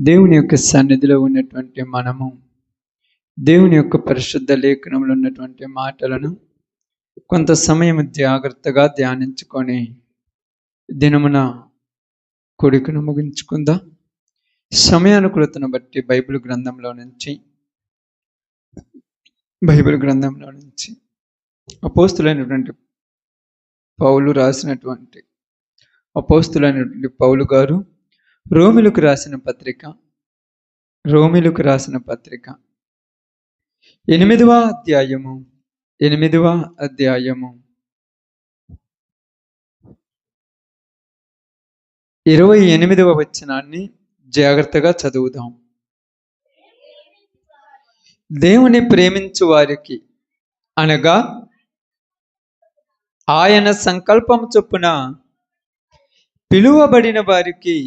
దేవుని యొక్క సన్నిధిలో ఉన్నటువంటి మనము దేవుని యొక్క పరిశుద్ధ లేఖనంలో ఉన్నటువంటి మాటలను కొంత సమయం జాగ్రత్తగా ధ్యానించుకొని దినమున కొడుకును ముగించుకుందాం. సమయానుకూలతను బట్టి బైబిల్ గ్రంథంలో నుంచి అపోస్తులైనటువంటి పౌలు రాసినటువంటి పౌలు గారు రోమిలకు రాసిన పత్రిక 8వ అధ్యాయము 28వ వచనాన్ని జాగ్రత్తగా చదువుదాం. దేవుని ప్రేమించు వారికి అనగా ఆయన సంకల్పం చొప్పున పిలువబడిన వారికి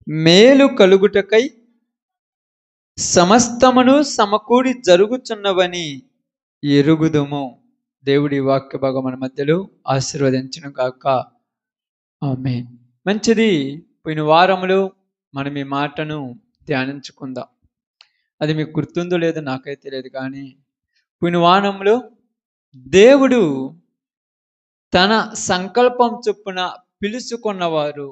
మేలు కలుగుటకై సమస్తమును సమకూడి జరుగుచున్నవని ఎరుగుదుము. దేవుడి వాక్య భాగం మన మధ్యలో ఆశీర్వదించును గాక. ఆమేన్. మంచిది. పోయిన వారములో మనం ఈ మాటను ధ్యానించుకుందాం. అది మీకు గుర్తుందో లేదో నాకైతే తెలియదు, కానీ పోయిన వారంలో దేవుడు తన సంకల్పం చొప్పున పిలుచుకున్నవారు,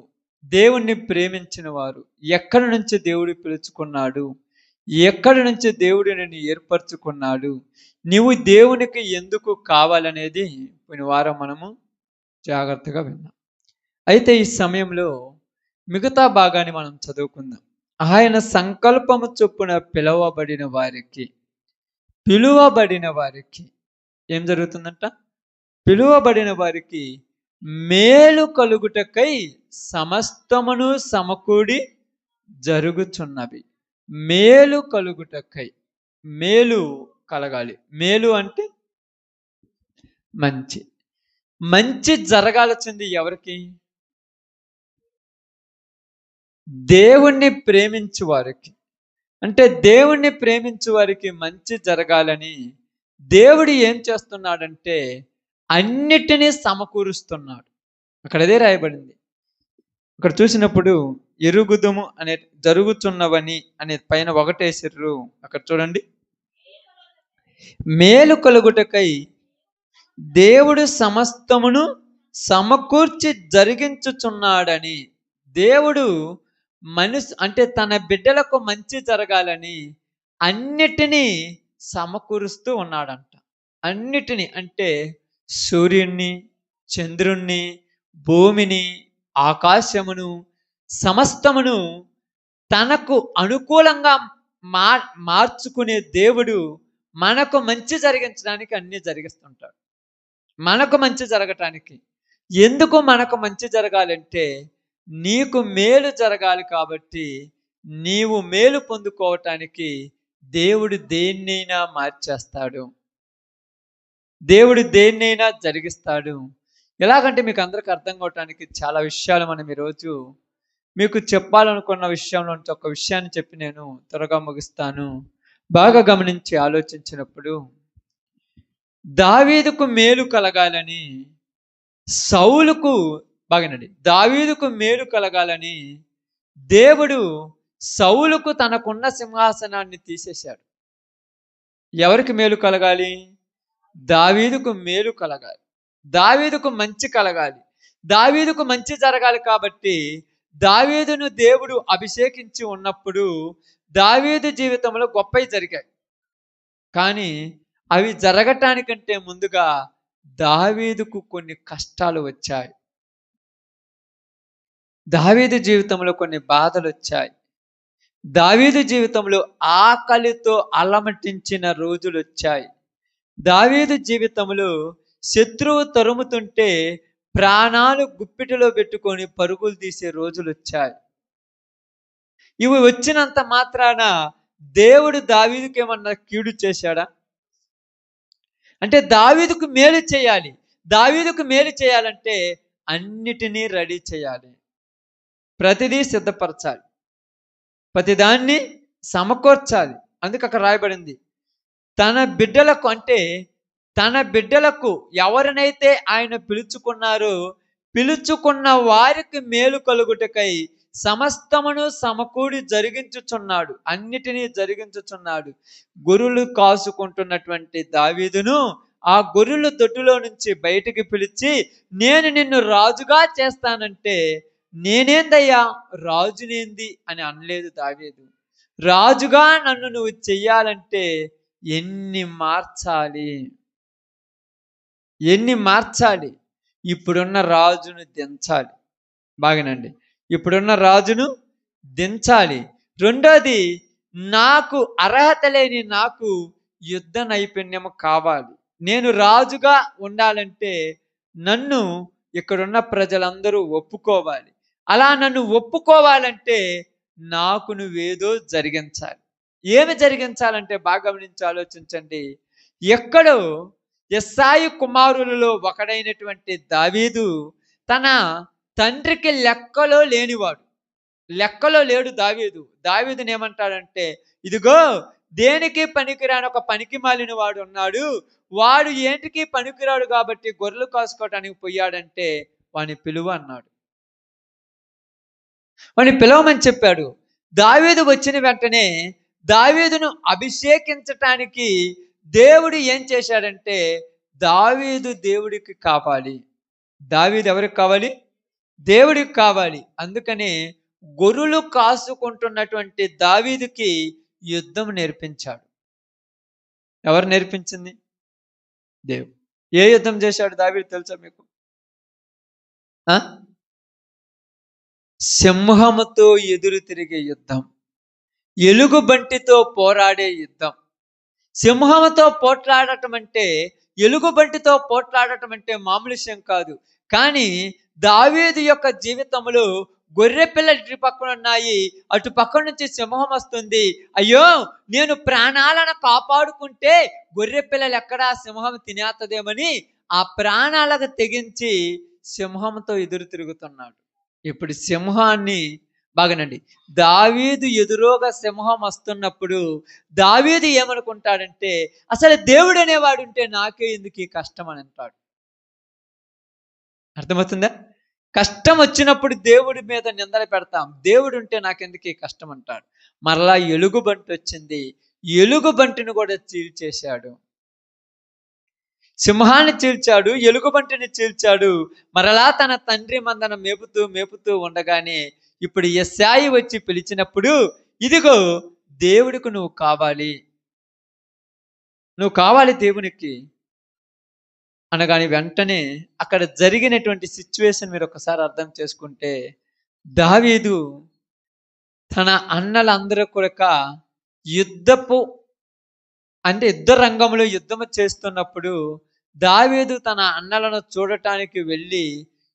దేవుణ్ణి ప్రేమించిన వారు, ఎక్కడి నుంచి దేవుడు పిలుచుకున్నాడు, ఎక్కడి నుంచి దేవుడు నిన్ను ఏర్పరచుకున్నాడు, నీవు దేవునికి ఎందుకు కావాలనేది పోయిన వారం మనము జాగ్రత్తగా విన్నాం. అయితే ఈ సమయంలో మిగతా భాగాన్ని మనం చదువుకుందాం. ఆయన సంకల్పము చొప్పున పిలువబడిన వారికి ఏం జరుగుతుందంట? పిలువబడిన వారికి మేలు కలుగుటకై సమస్తమును సమకూడి జరుగుచున్నవి. మేలు కలుగుటకై, మేలు కలగాలి. మేలు అంటే మంచి జరగాల్సింది ఎవరికి? దేవుణ్ణి ప్రేమించు వారికి. అంటే దేవుణ్ణి ప్రేమించు వారికి మంచి జరగాలని దేవుడు ఏం చేస్తున్నాడంటే అన్నిటినీ సమకూరుస్తున్నాడు. అక్కడ అదే రాయబడింది. అక్కడ చూసినప్పుడు ఎరుగుదుము అనే జరుగుతున్నవని అనే పైన ఒకటేసిర్రు. అక్కడ చూడండి, మేలు కలుగుటకై దేవుడు సమస్తమును సమకూర్చి జరిగించుచున్నాడని. దేవుడు అంటే తన బిడ్డలకు మంచి జరగాలని అన్నిటినీ సమకూరుస్తూ ఉన్నాడంట. అన్నిటినీ అంటే సూర్యుణ్ణి, చంద్రుణ్ణి, భూమిని, ఆకాశమును, సమస్తమును తనకు అనుకూలంగా మార్చుకునే దేవుడు మనకు మంచి జరిగించడానికి అన్నీ జరిగిస్తుంటాడు. మనకు మంచి జరగటానికి. ఎందుకు మనకు మంచి జరగాలంటే నీకు మేలు జరగాలి. కాబట్టి నీవు మేలు పొందుకోవటానికి దేవుడు దేన్నైనా మార్చేస్తాడు, దేవుడు దేన్నైనా జరిగిస్తాడు. ఎలాగంటే మీకు అందరికి అర్థం కావటానికి చాలా విషయాలు మనం ఈరోజు మీకు చెప్పాలనుకున్న విషయంలో ఒక విషయాన్ని చెప్పి నేను త్వరగా ముగిస్తాను. బాగా గమనించి ఆలోచించినప్పుడు దావీదుకు మేలు కలగాలని దావీదుకు మేలు కలగాలని దేవుడు సౌలుకు తనకున్న సింహాసనాన్ని తీసేశాడు. ఎవరికి మేలు కలగాలి? దావీదుకు మేలు కలగాలి, దావీదుకు మంచి కలగాలి, దావీదుకు మంచి జరగాలి. కాబట్టి దావీదును దేవుడు అభిషేకించి ఉన్నప్పుడు దావీదు జీవితంలో గొప్పవి జరిగాయి. కానీ అవి జరగటానికంటే ముందుగా దావీదుకు కొన్ని కష్టాలు వచ్చాయి. దావీదు జీవితంలో కొన్ని బాధలు వచ్చాయి. దావీదు జీవితంలో ఆకలితో అలమటించిన రోజులు వచ్చాయి. దావీదు జీవితంలో శత్రువు తరుముతుంటే ప్రాణాలు గుప్పిటిలో పెట్టుకొని పరుగులు తీసే రోజులు వచ్చాయి. ఇవి వచ్చినంత మాత్రాన దేవుడు దావీదుకి ఏమన్నా కీడు చేశాడా? అంటే దావీదుకు మేలు చేయాలి. దావీదుకు మేలు చేయాలంటే అన్నిటినీ రెడీ చేయాలి, ప్రతిదీ సిద్ధపరచాలి, ప్రతిదాన్ని సమకూర్చాలి. అందుకు అక్కడ రాయబడింది, తన బిడ్డలకు ఎవరినైతే ఆయన పిలుచుకున్నారో పిలుచుకున్న వారికి మేలు కలుగుటకై సమస్తమును సమకూడి జరిగించుచున్నాడు, అన్నిటినీ జరిగించుచున్నాడు. గొర్రెలు కాసుకుంటున్నటువంటి దావీదును ఆ గొర్రెల దొడ్డిలో నుంచి బయటికి పిలిచి, నేను నిన్ను రాజుగా చేస్తానంటే, నేనేందయ్యా రాజునేంది అని అనలేదు దావీదు. రాజుగా నన్ను నువ్వు చెయ్యాలంటే ఎన్ని మార్చాలి, ఎన్ని మార్చాలి. ఇప్పుడున్న రాజును దించాలి. బాగానండి, ఇప్పుడున్న రాజును దించాలి. రెండోది, నాకు అర్హత లేని నాకు యుద్ధ నైపుణ్యము కావాలి. నేను రాజుగా ఉండాలంటే నన్ను ఇక్కడున్న ప్రజలందరూ ఒప్పుకోవాలి. అలా నన్ను ఒప్పుకోవాలంటే నాకు నువ్వేదో జరిగించాలి. ఏమి జరిగించాలంటే బాగా గమనించి ఆలోచించండి. ఎక్కడో యెష్షయి కుమారులలో ఒకడైనటువంటి దావీదు తన తండ్రికి లెక్కలో లేనివాడు, లెక్కలో లేడు దావీదు. దావీదుని ఏమంటాడంటే, ఇదిగో దేనికి పనికిరాని ఒక పనికి మాలిన వాడు ఉన్నాడు, వాడు ఏంటికి పనికిరాడు కాబట్టి గొర్రెలు కాసుకోవటానికి పోయాడంటే వాని పిలువ అన్నాడు. వాడిని పిలవమని చెప్పాడు. దావీదు వచ్చిన వెంటనే దావీదును అభిషేకించటానికి దేవుడు ఏం చేశాడంటే, దావీదు దేవుడికి కావాలి. దావీదు ఎవరికి కావాలి? దేవుడికి కావాలి. అందుకనే గొర్రెలు కాసుకుంటున్నటువంటి దావీదుకి యుద్ధం నేర్పించాడు. ఎవరు నేర్పించింది? దేవుడు. ఏ యుద్ధం చేశాడు దావీదు తెలుసా మీకు? సింహముతో ఎదురు తిరిగే యుద్ధం, ఎలుగుబంటితో పోరాడే యుద్ధం. సింహముతో పోట్లాడటం అంటే, ఎలుగుబంటితో పోట్లాడటం అంటే మామూలు విషయం కాదు. కానీ దావీదు యొక్క జీవితంలో గొర్రె పిల్లలు ఇటు పక్కన ఉన్నాయి, అటు పక్క నుంచి సింహం వస్తుంది. అయ్యో, నేను ప్రాణాలను కాపాడుకుంటే గొర్రె పిల్లలు ఎక్కడా సింహం తినేస్తదేమని ఆ ప్రాణాలకు తెగించి సింహంతో ఎదురు తిరుగుతున్నాడు. ఇప్పుడు సింహాన్ని బాగానండి, దావీదు ఎదురుగా సింహం వస్తున్నప్పుడు దావీదు ఏమనుకుంటాడంటే, అసలు దేవుడు అనేవాడు ఉంటే నాకే ఎందుకు ఈ కష్టం అని అంటాడు. అర్థమవుతుందా? కష్టం వచ్చినప్పుడు దేవుడి మీద నిందలు పెడతాం, దేవుడు ఉంటే నాకెందుకు ఈ కష్టం అంటాడు. మరలా ఎలుగుబంటి వచ్చింది, ఎలుగుబంటిని కూడా చీల్చేశాడు. సింహాన్ని చీల్చాడు, ఎలుగుబంటిని చీల్చాడు. మరలా తన తండ్రి మందను మేపుతూ మేపుతూ ఉండగానే ఇప్పుడు యెష్షయి వచ్చి పిలిచినప్పుడు, ఇదిగో దేవుడికి నువ్వు కావాలి, నువ్వు కావాలి దేవునికి అనగాని వెంటనే అక్కడ జరిగినటువంటి సిచ్యువేషన్ మీరు ఒకసారి అర్థం చేసుకుంటే, దావీదు తన అన్నలందరూ కూడా యుద్ధపు అంటే యుద్ధ రంగంలో యుద్ధము చేస్తున్నప్పుడు దావీదు తన అన్నలను చూడటానికి వెళ్ళి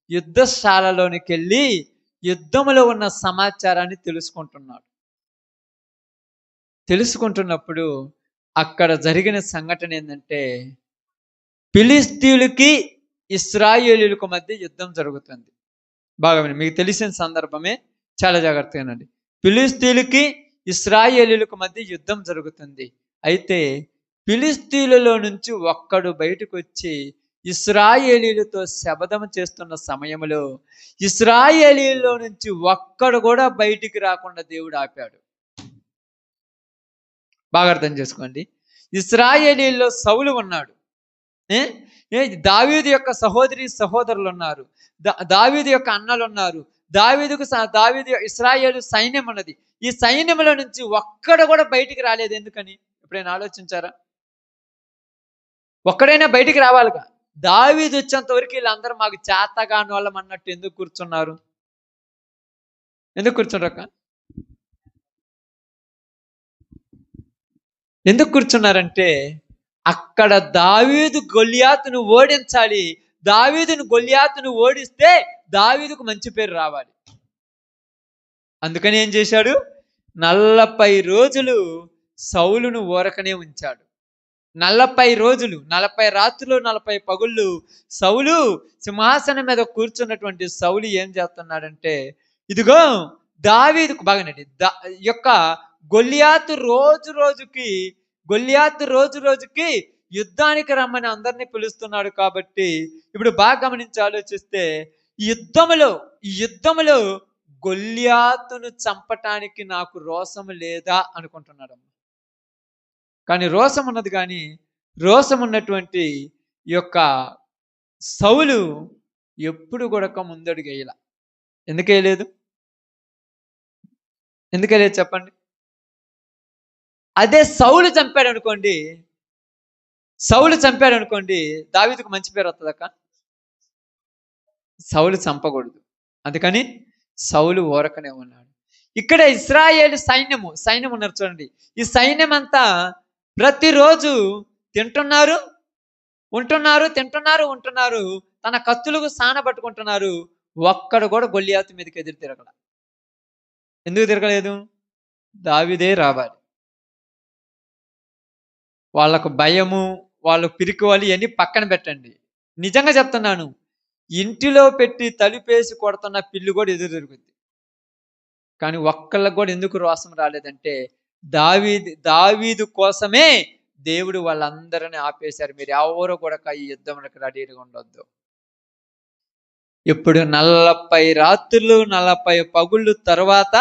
యుద్ధశాలలోనికి వెళ్ళి యుద్ధములో ఉన్న సమాచారాన్ని తెలుసుకుంటున్నప్పుడు అక్కడ జరిగిన సంఘటన ఏంటంటే, ఫిలిస్తీయులకి ఇశ్రాయేలీయులకు మధ్య యుద్ధం జరుగుతుంది. బాగా మీకు తెలిసిన సందర్భమే, చాలా జాగ్రత్తగానండి. ఫిలిస్తీయులకి ఇశ్రాయేలీయులకు మధ్య యుద్ధం జరుగుతుంది. అయితే ఫిలిస్తీయులలో నుంచి ఒక్కడు బయటకు వచ్చి ఇశ్రాయేలీయులతో శపథం చేస్తున్న సమయంలో ఇశ్రాయేలీయుల్లో నుంచి ఒక్కడు కూడా బయటికి రాకుండా దేవుడు ఆపాడు. బాగా అర్థం చేసుకోండి. ఇశ్రాయేలీయుల్లో సౌలు ఉన్నాడు, దావీదు యొక్క సహోదరులు ఉన్నారు, దావీదు యొక్క అన్నలు ఉన్నారు, దావీదు ఇశ్రాయేలు సైన్యం ఉన్నది. ఈ సైన్యంలో నుంచి ఒక్కడు కూడా బయటికి రాలేదు. ఎందుకని ఎప్పుడైనా ఆలోచించారా? ఒక్కడైనా బయటికి రావాలిగా. దావీదు వచ్చేంత వరకు వీళ్ళందరూ మాకు చేతగాని వాళ్ళం అన్నట్టు ఎందుకు కూర్చున్నారు? ఎందుకు కూర్చున్నారక్క? ఎందుకు కూర్చున్నారంటే, అక్కడ దావీదు గొల్లియాతును ఓడించాలి. గొల్లియాతును ఓడిస్తే దావీదుకు మంచి పేరు రావాలి. అందుకని ఏం చేశాడు? 40 రోజులు సౌలును ఊరకనే ఉంచాడు. 40 రోజులు, 40 రాత్రులు, 40 పగుళ్ళు సౌలు సింహాసనం మీద కూర్చున్నటువంటి సౌలు ఏం చేస్తున్నాడంటే, ఇదిగో దావీదుకు బాగానండి యొక్క గొల్లియాతు రోజు రోజుకి యుద్ధానికి రమ్మని అందరినీ పిలుస్తున్నాడు. కాబట్టి ఇప్పుడు బాగా గమనించి ఆలోచిస్తే, ఈ యుద్ధములో గొల్యాతును చంపటానికి నాకు రోషము లేదా అనుకుంటున్నాడు. కానీ రోషం ఉన్నది, కానీ రోషం ఉన్నటువంటి ఈ యొక్క సౌలు ఎప్పుడు కూడా ముందడుగు వేయల. ఎందుకేయలేదు? ఎందుకేయలేదు చెప్పండి? అదే సౌలు చంపాడు అనుకోండి, దావీదుకు మంచి పేరు వస్తుందక్క. సౌలు చంపకూడదు, అందుకని సౌలు ఊరకనే ఉన్నాడు. ఇక్కడ ఇశ్రాయేలు సైన్యం ఉన్నారు చూడండి. ఈ సైన్యం అంతా ప్రతిరోజు తింటున్నారు, ఉంటున్నారు, తన కత్తులకు సానబట్టుకుంటున్నారు. ఒక్కడు కూడా గొల్లియాతు మీదకి ఎదురు తిరగల. ఎందుకు తిరగలేదు? దావీదే రావాలి. వాళ్ళకు భయము, వాళ్ళు పిరికివాలి, ఇవన్నీ పక్కన పెట్టండి. నిజంగా చెప్తున్నాను, ఇంటిలో పెట్టి తలుపేసి కొడుతున్న పిల్లి కూడా ఎదురు తిరుగుద్ది. కానీ ఒక్కళ్ళకు కూడా ఎందుకు రోషం రాలేదంటే దావీదు కోసమే దేవుడు వాళ్ళందరినీ ఆపేశారు. మీరు ఎవరు కూడా ఈ యుద్ధంలోకి రెడీగా ఉండొద్దు. ఇప్పుడు 40 రాత్రులు 40 పగుళ్ళు తర్వాత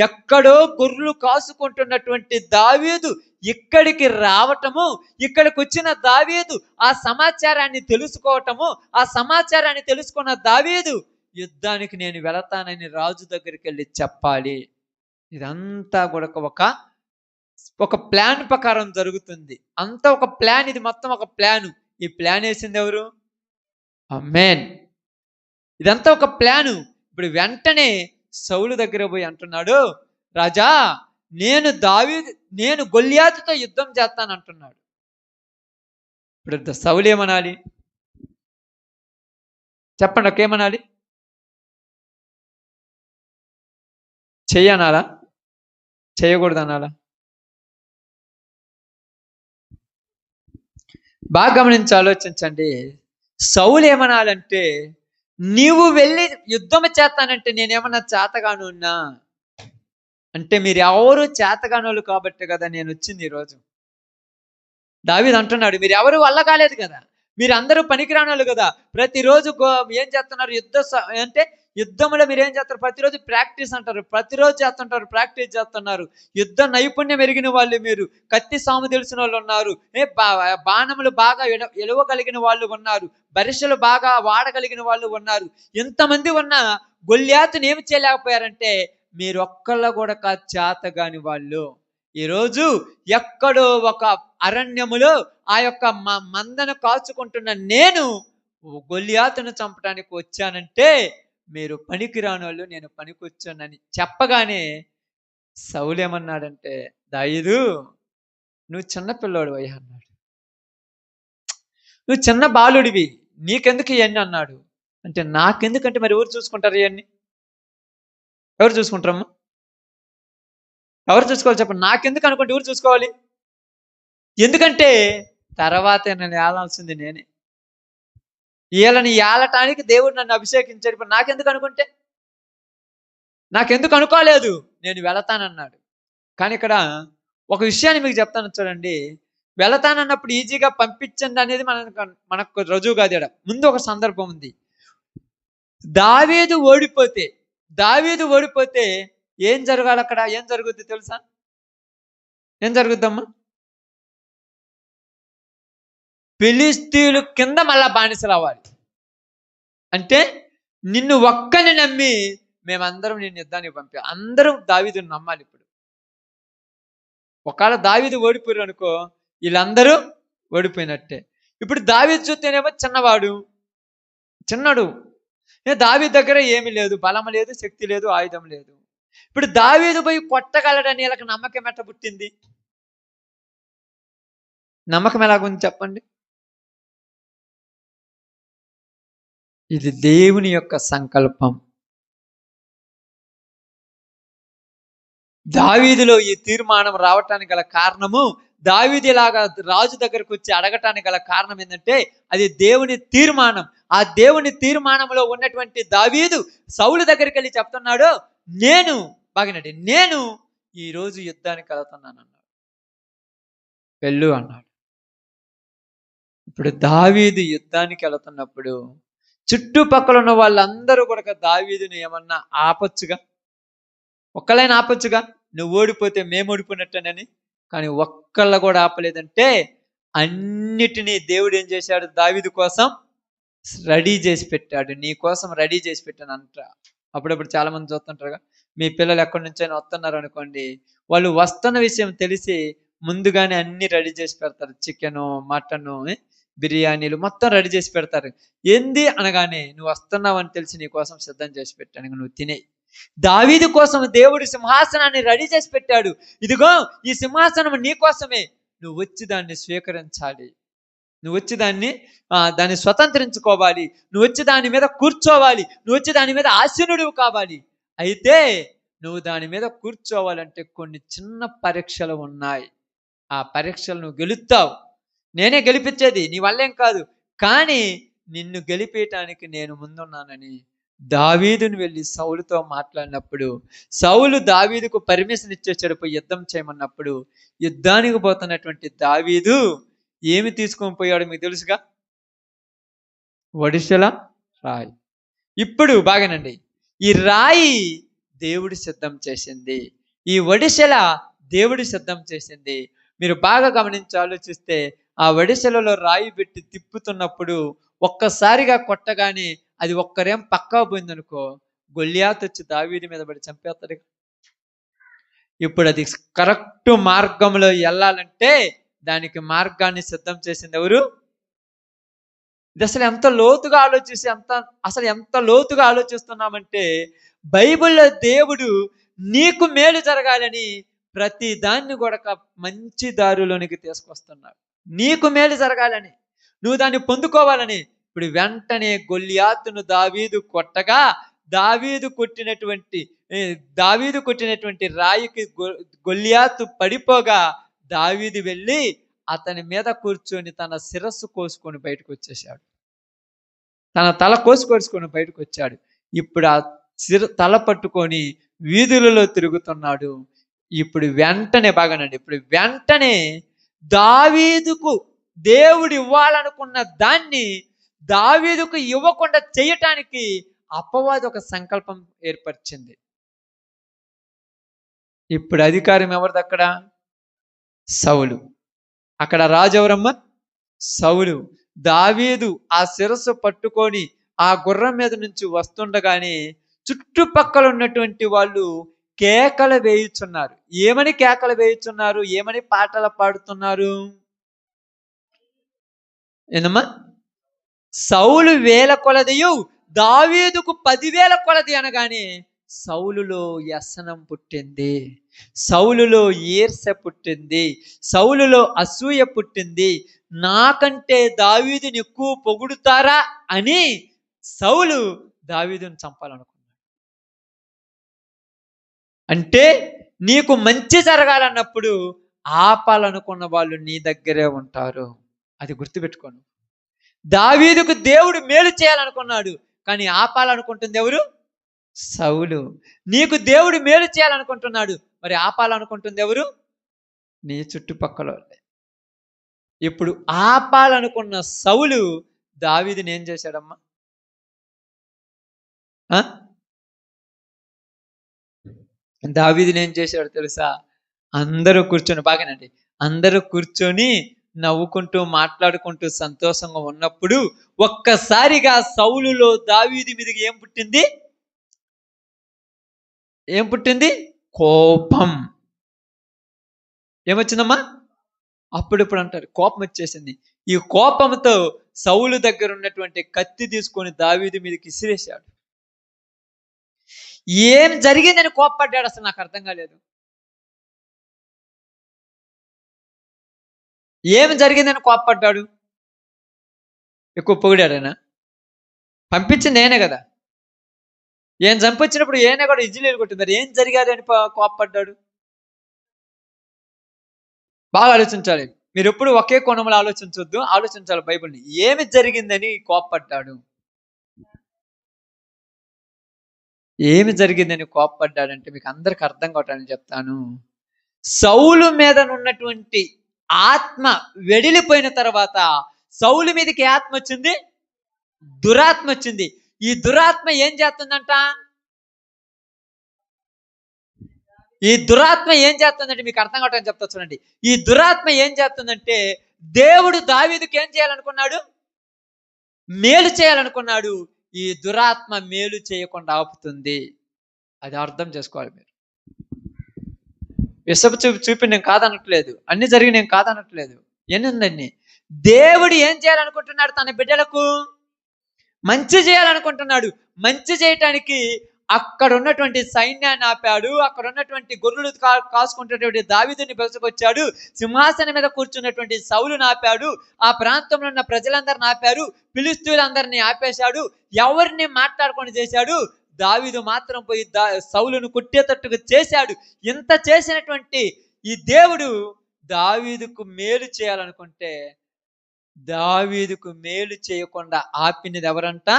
ఎక్కడో గొర్రెలు కాసుకుంటున్నటువంటి దావీదు ఇక్కడికి రావటము, ఇక్కడికి వచ్చిన దావీదు ఆ సమాచారాన్ని తెలుసుకోవటము, ఆ సమాచారాన్ని తెలుసుకున్న దావీదు యుద్ధానికి నేను వెళతానని రాజు దగ్గరికి వెళ్ళి చెప్పాలి. ఇదంతా కూడా ఒక ప్లాన్ ప్రకారం జరుగుతుంది. అంతా ఒక ప్లాన్, ఇది మొత్తం ఒక ప్లాను. ఈ ప్లాన్ వేసింది ఎవరు? ఆమేన్. ఇదంతా ఒక ప్లాను. ఇప్పుడు వెంటనే సౌలు దగ్గర పోయి అంటున్నాడు, రాజా నేను గొల్లియాతుతో యుద్ధం చేస్తాను అంటున్నాడు. ఇప్పుడు సౌలు ఏమనాలి చెప్పండి? ఒకేమనాలి? చెయ్యనాలా? చేయకూడదు అనాలా? బాగా గమనించి ఆలోచించండి. సౌలు ఏమనాలంటే, నీవు వెళ్ళి యుద్ధం చేస్తానంటే నేనేమన్నా చేతగాను ఉన్నా అంటే, మీరు ఎవరు చేతగానోళ్ళు కాబట్టి కదా నేను వచ్చింది ఈరోజు. దావీదు అంటున్నాడు, మీరు ఎవరు వల్ల కాలేదు కదా, మీరు అందరూ పనికిరానోళ్ళు కదా. ప్రతిరోజు ఏం చేస్తున్నారు? యుద్ధంలో మీరు ఏం చేస్తారు? ప్రతిరోజు ప్రాక్టీస్ అంటారు, ప్రతిరోజు చేస్తుంటారు, ప్రాక్టీస్ చేస్తున్నారు. యుద్ధ నైపుణ్యం ఎరిగిన వాళ్ళు మీరు. కత్తి సాము తెలిసిన వాళ్ళు ఉన్నారు, బాణములు బాగా ఎలవగలిగిన వాళ్ళు ఉన్నారు, బరిసెలు బాగా వాడగలిగిన వాళ్ళు ఉన్నారు. ఎంతమంది ఉన్నా గొల్లియాతుని ఏమి చేయలేకపోయారంటే, మీరు ఒక్కళ్ళ కూడా చేతగాని వాళ్ళు. ఈరోజు ఎక్కడో ఒక అరణ్యములో ఆ యొక్క మందను కాచుకుంటున్న నేను గొల్లియాతును చంపడానికి వచ్చానంటే, మీరు పనికిరాని వాళ్ళు, నేను పనికొచ్చానని చెప్పగానే సౌలు ఏమన్నాడంటే, దావీదు నువ్వు చిన్న పిల్లోడు అయ్యా అన్నాడు. నువ్వు చిన్న బాలుడివి, నీకెందుకు ఇవన్నీ అన్నాడు. అంటే నాకెందుకంటే మరి ఎవరు చూసుకుంటారు ఇవన్నీ? ఎవరు చూసుకుంటారమ్మా? ఎవరు చూసుకోవాలి చెప్పండి? నాకెందుకు అనుకుంటే ఎవరు చూసుకోవాలి? ఎందుకంటే తర్వాత నన్ను ఏలాల్సింది నేనే. వీళ్ళని ఏలటానికి దేవుడు నన్ను అభిషేకించాడు. ఇప్పుడు నాకెందుకు అనుకుంటే? నాకెందుకు అనుకోలేదు, నేను వెళతానన్నాడు. కానీ ఇక్కడ ఒక విషయాన్ని మీకు చెప్తాను చూడండి. వెళతానన్నప్పుడు ఈజీగా పంపించండి అనేది మనకు రుజువు కాదు. ముందు ఒక సందర్భం ఉంది. దావీదు ఓడిపోతే ఏం జరగాలి? అక్కడ ఏం జరుగుద్ది తెలుసా? ఏం జరుగుద్దమ్మా? ఫిలిస్తీయులు కింద మళ్ళా బానిసలు అవ్వాలి. అంటే నిన్ను ఒక్కని నమ్మి మేమందరం నిన్ను యుద్ధానికి పంపాం. అందరం దావీదుని నమ్మాలి. ఇప్పుడు ఒకవేళ దావీదు ఓడిపోయారు అనుకో, వీళ్ళందరూ ఓడిపోయినట్టే. ఇప్పుడు దావీదు చూస్తేనేమో చిన్నడు. దావీదు దగ్గర ఏమీ లేదు, బలం లేదు, శక్తి లేదు, ఆయుధం లేదు. ఇప్పుడు దావీదు పోయి కొట్టగలడని వీళ్ళకి నమ్మకం ఎట్ట పుట్టింది? నమ్మకం ఎలాగుంది చెప్పండి? ఇది దేవుని యొక్క సంకల్పం. దావీదులో ఈ తీర్మానం రావటానికి గల కారణము, దావీదు ఇలాగా రాజు దగ్గరకు వచ్చి అడగటానికి గల కారణం ఏంటంటే, అది దేవుని తీర్మానం. ఆ దేవుని తీర్మానంలో ఉన్నటువంటి దావీదు సౌలు దగ్గరికి వెళ్ళి చెప్తున్నాడు, నేను ఈరోజు యుద్ధానికి వెళ్తున్నాను అన్నాడు. వెళ్ళు అన్నాడు. ఇప్పుడు దావీదు యుద్ధానికి వెళుతున్నప్పుడు చుట్టుపక్కల ఉన్న వాళ్ళందరూ కూడా దావీదుని ఏమన్నా ఆపొచ్చుగా? ఒక్కళ్ళైనా ఆపొచ్చుగా, నువ్వు ఓడిపోతే మేము ఓడిపోయినట్టేనని. కానీ ఒక్కళ్ళు కూడా ఆపలేదంటే అన్నిటినీ దేవుడు ఏం చేశాడు? దావీదు కోసం రెడీ చేసి పెట్టాడు. నీ కోసం రెడీ చేసి పెట్టాను అంట. అప్పుడప్పుడు చాలా మంది చూస్తుంటారుగా, మీ పిల్లలు ఎక్కడి నుంచైనా వస్తున్నారు అనుకోండి, వాళ్ళు వస్తున్న విషయం తెలిసి ముందుగానే అన్ని రెడీ చేసి పెడతారు. చికెను, మటను, బిర్యానీలు మొత్తం రెడీ చేసి పెడతారు. ఏంది అనగానే, నువ్వు వస్తున్నావని తెలిసి నీ కోసం సిద్ధం చేసి పెట్టాను, ఇంక నువ్వు తినే. దావీదు కోసం దేవుడు సింహాసనాన్ని రెడీ చేసి పెట్టాడు. ఇదిగో ఈ సింహాసనం నీ కోసమే, నువ్వు వచ్చి దాన్ని స్వీకరించాలి, నువ్వు వచ్చి దాన్ని స్వతంత్రించుకోవాలి, నువ్వు వచ్చి దాని మీద కూర్చోవాలి, నువ్వు వచ్చి దాని మీద ఆసీనుడివి కావాలి. అయితే నువ్వు దాని మీద కూర్చోవాలంటే కొన్ని చిన్న పరీక్షలు ఉన్నాయి. ఆ పరీక్షలు నువ్వు గెలుస్తావు. నేనే గెలిపించేది, నీ వల్లేం కాదు. కానీ నిన్ను గెలిపేయటానికి నేను ముందున్నానని దావీదుని వెళ్ళి సౌలుతో మాట్లాడినప్పుడు, సౌలు దావీదుకు పర్మిషన్ ఇచ్చేసాడు పోయి యుద్ధం చేయమన్నప్పుడు, యుద్ధానికి పోతున్నటువంటి దావీదు ఏమి తీసుకొని పోయాడు మీకు తెలుసుగా? ఒడిశల రాయి. ఇప్పుడు బాగానండి, ఈ రాయి దేవుడు సిద్ధం చేసింది, ఈ ఒడిశల దేవుడు సిద్ధం చేసింది. మీరు బాగా గమనించి ఆలోచిస్తే, ఆ ఒడిశలలో రాయి పెట్టి తిప్పుతున్నప్పుడు ఒక్కసారిగా కొట్టగానే అది ఒక్కరేం పక్కా పోయిందనుకో, గొల్లియాతు వచ్చి దావీదు మీద పడి చంపేస్తాడు. ఇప్పుడు అది కరెక్ట్ మార్గంలో వెళ్ళాలంటే దానికి మార్గాన్ని సిద్ధం చేసింది ఎవరు? ఇది అసలు ఎంత లోతుగా ఆలోచిస్తే ఎంత లోతుగా ఆలోచిస్తున్నామంటే, బైబిల్లో దేవుడు నీకు మేలు జరగాలని ప్రతి దాన్ని కూడా మంచి దారిలోనికి తీసుకొస్తున్నాడు. నీకు మేలు జరగాలని, నువ్వు దాన్ని పొందుకోవాలని. ఇప్పుడు వెంటనే గొల్లియాతును దావీదు కొట్టగా, దావీదు కొట్టినటువంటి రాయికి గొల్లియాతు పడిపోగా, దావీదు వెళ్ళి అతని మీద కూర్చొని తన శిరస్సు కోసుకొని బయటకు వచ్చేసాడు. తన తల కోసుకొని బయటకు వచ్చాడు. ఇప్పుడు ఆ తల పట్టుకొని వీధులలో తిరుగుతున్నాడు. ఇప్పుడు వెంటనే దావీదుకు దేవుడు ఇవ్వాలనుకున్న దాన్ని దావీదుకు ఇవ్వకుండా చేయటానికి అపవాది ఒక సంకల్పం ఏర్పరిచింది. ఇప్పుడు అధికారం ఎవరిది అక్కడ? సౌలు. అక్కడ రాజు ఎవరమ్మ? సౌలు. దావీదు ఆ శిరస్సు పట్టుకొని ఆ గుర్రం మీద నుంచి వస్తుండగానే చుట్టుపక్కల ఉన్నటువంటి వాళ్ళు కేకలు వేయుచున్నారు. ఏమని కేకలు వేయుచున్నారు? ఏమని పాటలు పాడుతున్నారు? ఏందమ్మా? సౌలు 1000 కొలదియు దావీదుకు 10,000 కొలది అనగానే సౌలులో వ్యసనం పుట్టింది, సౌలులో ఈర్ష్య పుట్టింది, సౌలులో అసూయ పుట్టింది. నాకంటే దావీదుని ఎక్కువ పొగుడుతారా అని సౌలు దావీదుని చంపాలనుకున్నాడు. అంటే నీకు మంచి జరగాలన్నప్పుడు ఆపాలనుకున్న వాళ్ళు నీ దగ్గరే ఉంటారు. అది గుర్తుపెట్టుకోను. దావీదుకు దేవుడు మేలు చేయాలనుకున్నాడు, కానీ ఆపాలనుకుంటుంది ఎవరు? సౌలు. నీకు దేవుడు మేలు చేయాలనుకుంటున్నాడు, మరి ఆపాలనుకుంటుంది ఎవరు? నీ చుట్టుపక్కల. ఇప్పుడు ఆపాలనుకున్న సౌలు దావీదుని ఏం చేశాడమ్మా? దావీదుని ఏం చేశాడు తెలుసా? అందరూ కూర్చొని, బాగానండి, అందరూ కూర్చొని నవ్వుకుంటూ మాట్లాడుకుంటూ సంతోషంగా ఉన్నప్పుడు ఒక్కసారిగా సౌలులో దావీదు మీదకి ఏం పుట్టింది? కోపం. ఏమొచ్చిందమ్మా? అప్పుడిప్పుడు అంటారు కోపం వచ్చేసింది. ఈ కోపంతో సౌలు దగ్గర ఉన్నటువంటి కత్తి తీసుకొని దావీదు మీదకి ఇసిరేశాడు. ఏం జరిగిందని కోప్పడ్డాడు? అసలు నాకు అర్థం కాలేదు. ఏమి జరిగిందని కోప్పడ్డాడు? ఎక్కువ పొగిడాడనా? పంపించింది ఏనే కదా. ఏం చంపొచ్చినప్పుడు ఏనే కూడా ఇజ్జిలీలు కొట్టింది. ఏం జరిగారని కోప్పడ్డాడు? బాగా ఆలోచించాలి. మీరు ఎప్పుడు ఒకే కోణంలో ఆలోచించొద్దు, ఆలోచించాలి బైబిల్ని. ఏమి జరిగిందని కోప్పడ్డాడు? ఏమి జరిగిందని కోప్పడ్డాడంటే మీకు అందరికి అర్థం కావటానికి చెప్తాను. సౌలు మీద ఉన్నటువంటి ఆత్మ వెడిలిపోయిన తర్వాత సౌలు మీదకి ఆత్మ వచ్చింది, దురాత్మ వచ్చింది. ఈ దురాత్మ ఏం చేస్తుందంట? ఈ దురాత్మ ఏం చేస్తుందంటే మీకు అర్థం కావటం చెప్తా చూడండి. ఈ దురాత్మ ఏం చేస్తుందంటే దేవుడు దావీదుకి ఏం చేయాలనుకున్నాడు? మేలు చేయాలనుకున్నాడు. ఈ దురాత్మ మేలు చేయకుండా ఆపుతుంది. అది అర్థం చేసుకోవాలి మీరు. విషపు చూపి నేను కాదనట్లేదు, అన్ని జరిగి నేను కాదనట్లేదు. ఎన్నుందండి, దేవుడు ఏం చేయాలనుకుంటున్నాడు? తన బిడ్డలకు మంచి చేయాలనుకుంటున్నాడు. మంచి చేయటానికి అక్కడ ఉన్నటువంటి సైన్యాన్ని ఆపాడు. అక్కడ ఉన్నటువంటి గొర్రెలు కాసుకుంటున్నటువంటి దావీదుని పిలుచుకొచ్చాడు. సింహాసనం మీద కూర్చున్నటువంటి సౌలుని ఆపాడు. ఆ ప్రాంతంలో ఉన్న ప్రజలందరిని ఆపారు. ఫిలిష్తీయులందరినీ ఆపేశాడు. ఎవరిని మాట్లాడుకొని చేశాడు? దావీదు మాత్రం పోయి సౌలును కొట్టేటట్టుగా చేశాడు. ఇంత చేసినటువంటి ఈ దేవుడు దావీదుకు మేలు చేయాలనుకుంటే దావీదుకు మేలు చేయకుండా ఆపినది ఎవరంట?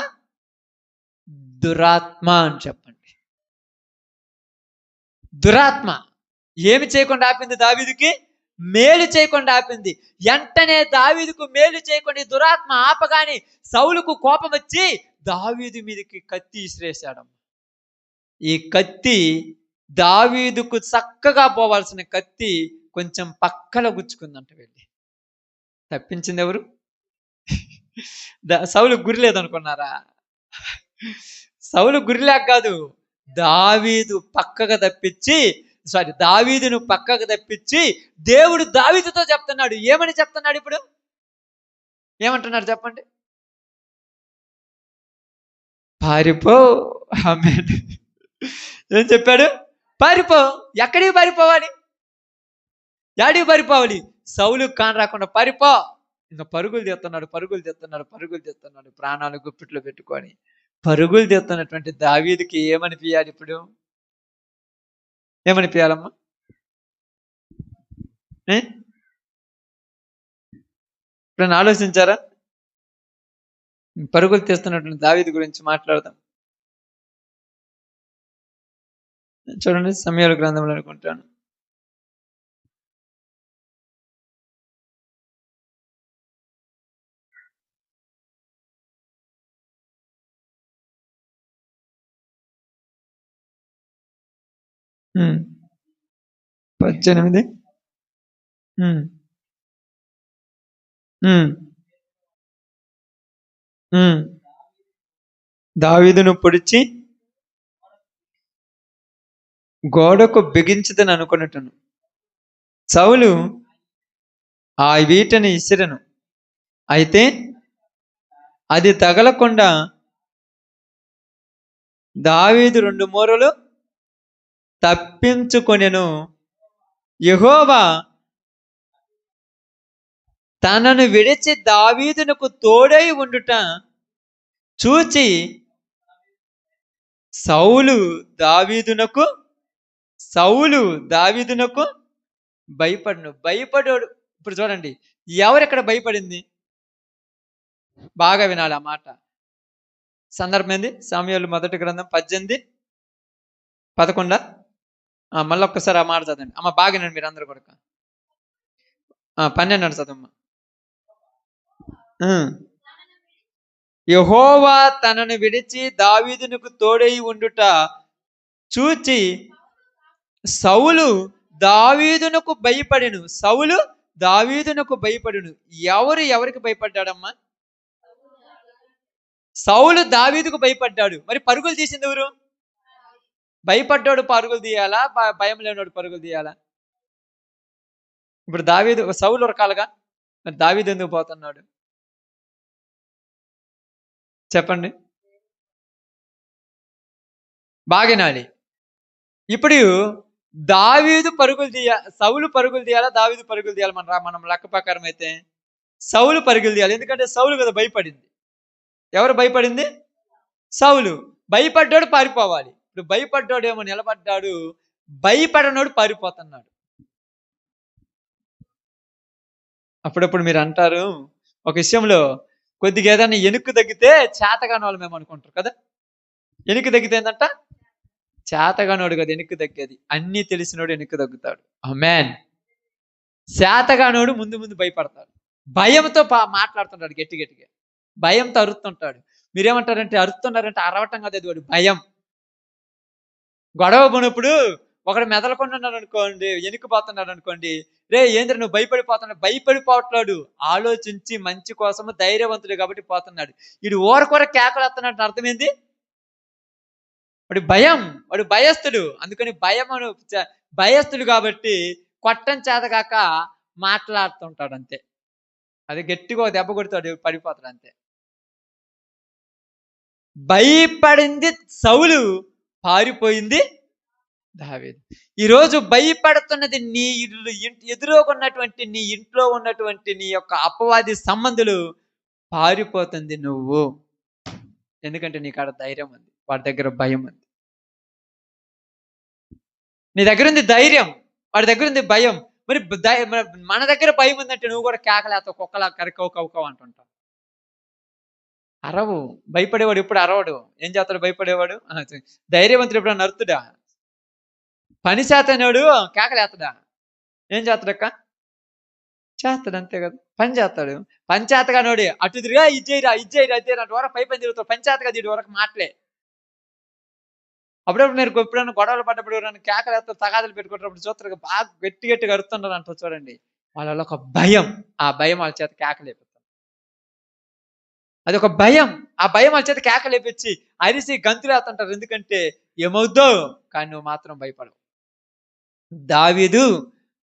దురాత్మ అని చెప్పండి. దురాత్మ ఏమి చేయకుండా ఆపింది? దావీదుకి మేలు చేయకుండా ఆపింది. వెంటనే దావీదుకు మేలు చేయకుండా దురాత్మ ఆపగాని సౌలుకు కోపం వచ్చి దావీదు మీదకి కత్తి విసిరేశాడు. ఈ కత్తి దావీదుకు చక్కగా పోవాల్సిన కత్తి కొంచెం పక్కన గుచ్చుకుందంట. వెళ్ళి తప్పించింది ఎవరు? సౌలు గురి లేదనుకున్నారా? సౌలు గురిలేక కాదు, దావీదును పక్కకు తప్పించి దేవుడు దావీదుతో చెప్తున్నాడు. ఏమని చెప్తున్నాడు? ఇప్పుడు ఏమంటున్నాడు చెప్పండి? పారిపో. ఆమేన్. ఏం చెప్పాడు? పారిపో. ఎక్కడికి పారిపోవాలి? యాడికి పారిపోవాలి? సౌలు కాని రాకుండా పారిపో. ఇంకా పరుగులు తీస్తున్నాడు. ప్రాణాలు గుప్పిట్లో పెట్టుకొని పరుగులు తీస్తున్నటువంటి దావీదుకి ఏమనిపించాలి? ఇప్పుడు ఏమనిపించాలమ్మా? ఇప్పుడు ఆలోచించారా? పరుగులు తీస్తున్నటువంటి దావీదు గురించి మాట్లాడదాం. చూడండి, సమయాల గ్రంథంలో అనుకుంటాను. ఉమ్, 18. దావీదును పొడిచి గోడకు బిగించదని అనుకున్నట్టును సౌలు ఆ వీటని ఇసిరెను. అయితే అది తగలకుండా దావీదు 2 మూరలు తప్పించుకొనెను. యెహోవా తనను విడిచి దావీదునకు తోడై ఉండుట చూచి సౌలు దావీదునకు భయపడాడు. ఇప్పుడు చూడండి, ఎవరెక్కడ భయపడింది? బాగా వినాలి ఆ మాట. సందర్భం ఏంది? సమూయేలు మొదటి గ్రంథం 18:11. మళ్ళీ ఒక్కసారి ఆ మాట చదవండి అమ్మ. బాగా వినండి మీరు అందరూ కూడా. 12 చదవమ్మా. యెహోవా తనను విడిచి దావీదునకు తోడై ఉండుట చూచి సౌలు దావీదునకు భయపడెను. ఎవరికి భయపడ్డాడమ్మా? సౌలు దావీదుకు భయపడ్డాడు. మరి పరుగులు తీసింది ఎవరు? భయపడ్డాడు పరుగులు తీయాలా, భయం లేనివాడు పరుగులు తీయాలా? ఇప్పుడు సౌలు ఉరకాలుగా, మరి దావీదు ఎందుకు పోతున్నాడు చెప్పండి? బాగినాలి. ఇప్పుడు సౌలు పరుగులు తీయాలా, దావీదు పరుగులు తీయాలి? మనం లెక్క ప్రకారం అయితే సౌలు పరుగులు తీయాలి. ఎందుకంటే సౌలు కదా భయపడింది. ఎవరు భయపడింది? సౌలు. భయపడ్డాడు పారిపోవాలి. ఇప్పుడు భయపడ్డాడు ఏమో నిలబడ్డాడు, భయపడనోడు పారిపోతున్నాడు. అప్పుడప్పుడు మీరు అంటారు ఒక విషయంలో కొద్దిగా ఏదైనా ఎనుక్కు తగ్గితే చేతగాని వాళ్ళు మేము అనుకుంటారు కదా. ఎనుక్కు తగ్గితే ఏంటంట? చేతగానోడు కదా ఎనుక్కు తగ్గేది, అన్నీ తెలిసినోడు ఎనుక్కు తగ్గుతాడు. ఆమేన్. చేతగానోడు ముందు భయపడతాడు, భయంతో మాట్లాడుతుంటాడు, గట్టిగా భయంతో అరుస్తుంటాడు. మీరేమంటారంటే అరుస్తున్నారంటే అరవటం కదా, అది వాడు భయం. గొడవ పోయినప్పుడు ఒకడు మెదలకుండా ఉన్నాడు అనుకోండి, ఎనికిపోతున్నాడు అనుకోండి, రే ఏంద్ర నువ్వు భయపడిపోతున్నావు, భయపడిపోవట్లేడు, ఆలోచించి మంచి కోసము ధైర్యవంతుడు కాబట్టి పోతున్నాడు. వీడు ఊరకూర కేకలేస్తున్నాడు, అర్థమైంది? వాడు భయస్థుడు, అందుకని భయస్థుడు కాబట్టి కొట్టం చేతగాక మాట్లాడుతుంటాడు అంతే. అది గట్టిగా దెబ్బ కొడతాడు, పడిపోతాడు అంతే. భయపడింది సౌలు, పారిపోయింది దావీదు. ఈరోజు భయపడుతున్నది నీ ఎదురుకున్నటువంటి నీ ఇంట్లో ఉన్నటువంటి నీ యొక్క అపవాది సంబంధులు, పారిపోతుంది నువ్వు. ఎందుకంటే నీకు ఆడ ధైర్యం ఉంది, వాడి దగ్గర భయం ఉంది. నీ దగ్గర ఉంది ధైర్యం, వాడి దగ్గర ఉంది భయం. మరి మన దగ్గర భయం ఉందంటే నువ్వు కూడా కేకలేస్తావు, కుక్కలా కరికవు అంటుంటావు. అరవు. భయపడేవాడు ఎప్పుడు అరవడు. ఏం చేస్తాడు భయపడేవాడు? ధైర్యవంతుడు ఎప్పుడు నరుతుడా? పని చేతనేవాడు కేకలేస్తాడా? ఏం చేస్తాడక్క? చేస్తాడు అంతే కదా, పని చేస్తాడు. పంచాయతగా నోడి అటు తిరిగా ఇజ్జేరా అటు వరకు పై పని తిరుగుతాడు. పంచాయతగా దీడి వరకు మాటలే. అప్పుడప్పుడు మీరు ఎప్పుడైనా గొడవలు పడ్డప్పుడు ఎవరైనా కేకలేస్తారు, తగాదులు పెట్టుకుంటున్నప్పుడు చూస్తారు బాగా గట్టిగా అరుతుంటారు అంటారు చూడండి. వాళ్ళలో ఒక భయం, ఆ భయం వాళ్ళ చేత కేకలేపుతారు. అది ఒక భయం, ఆ భయం వాళ్ళ చేత కేకలేపించి అరిసి గంతులేస్తుంటారు. ఎందుకంటే ఏమవుద్దో, కానీ నువ్వు మాత్రం భయపడవు. దావీదు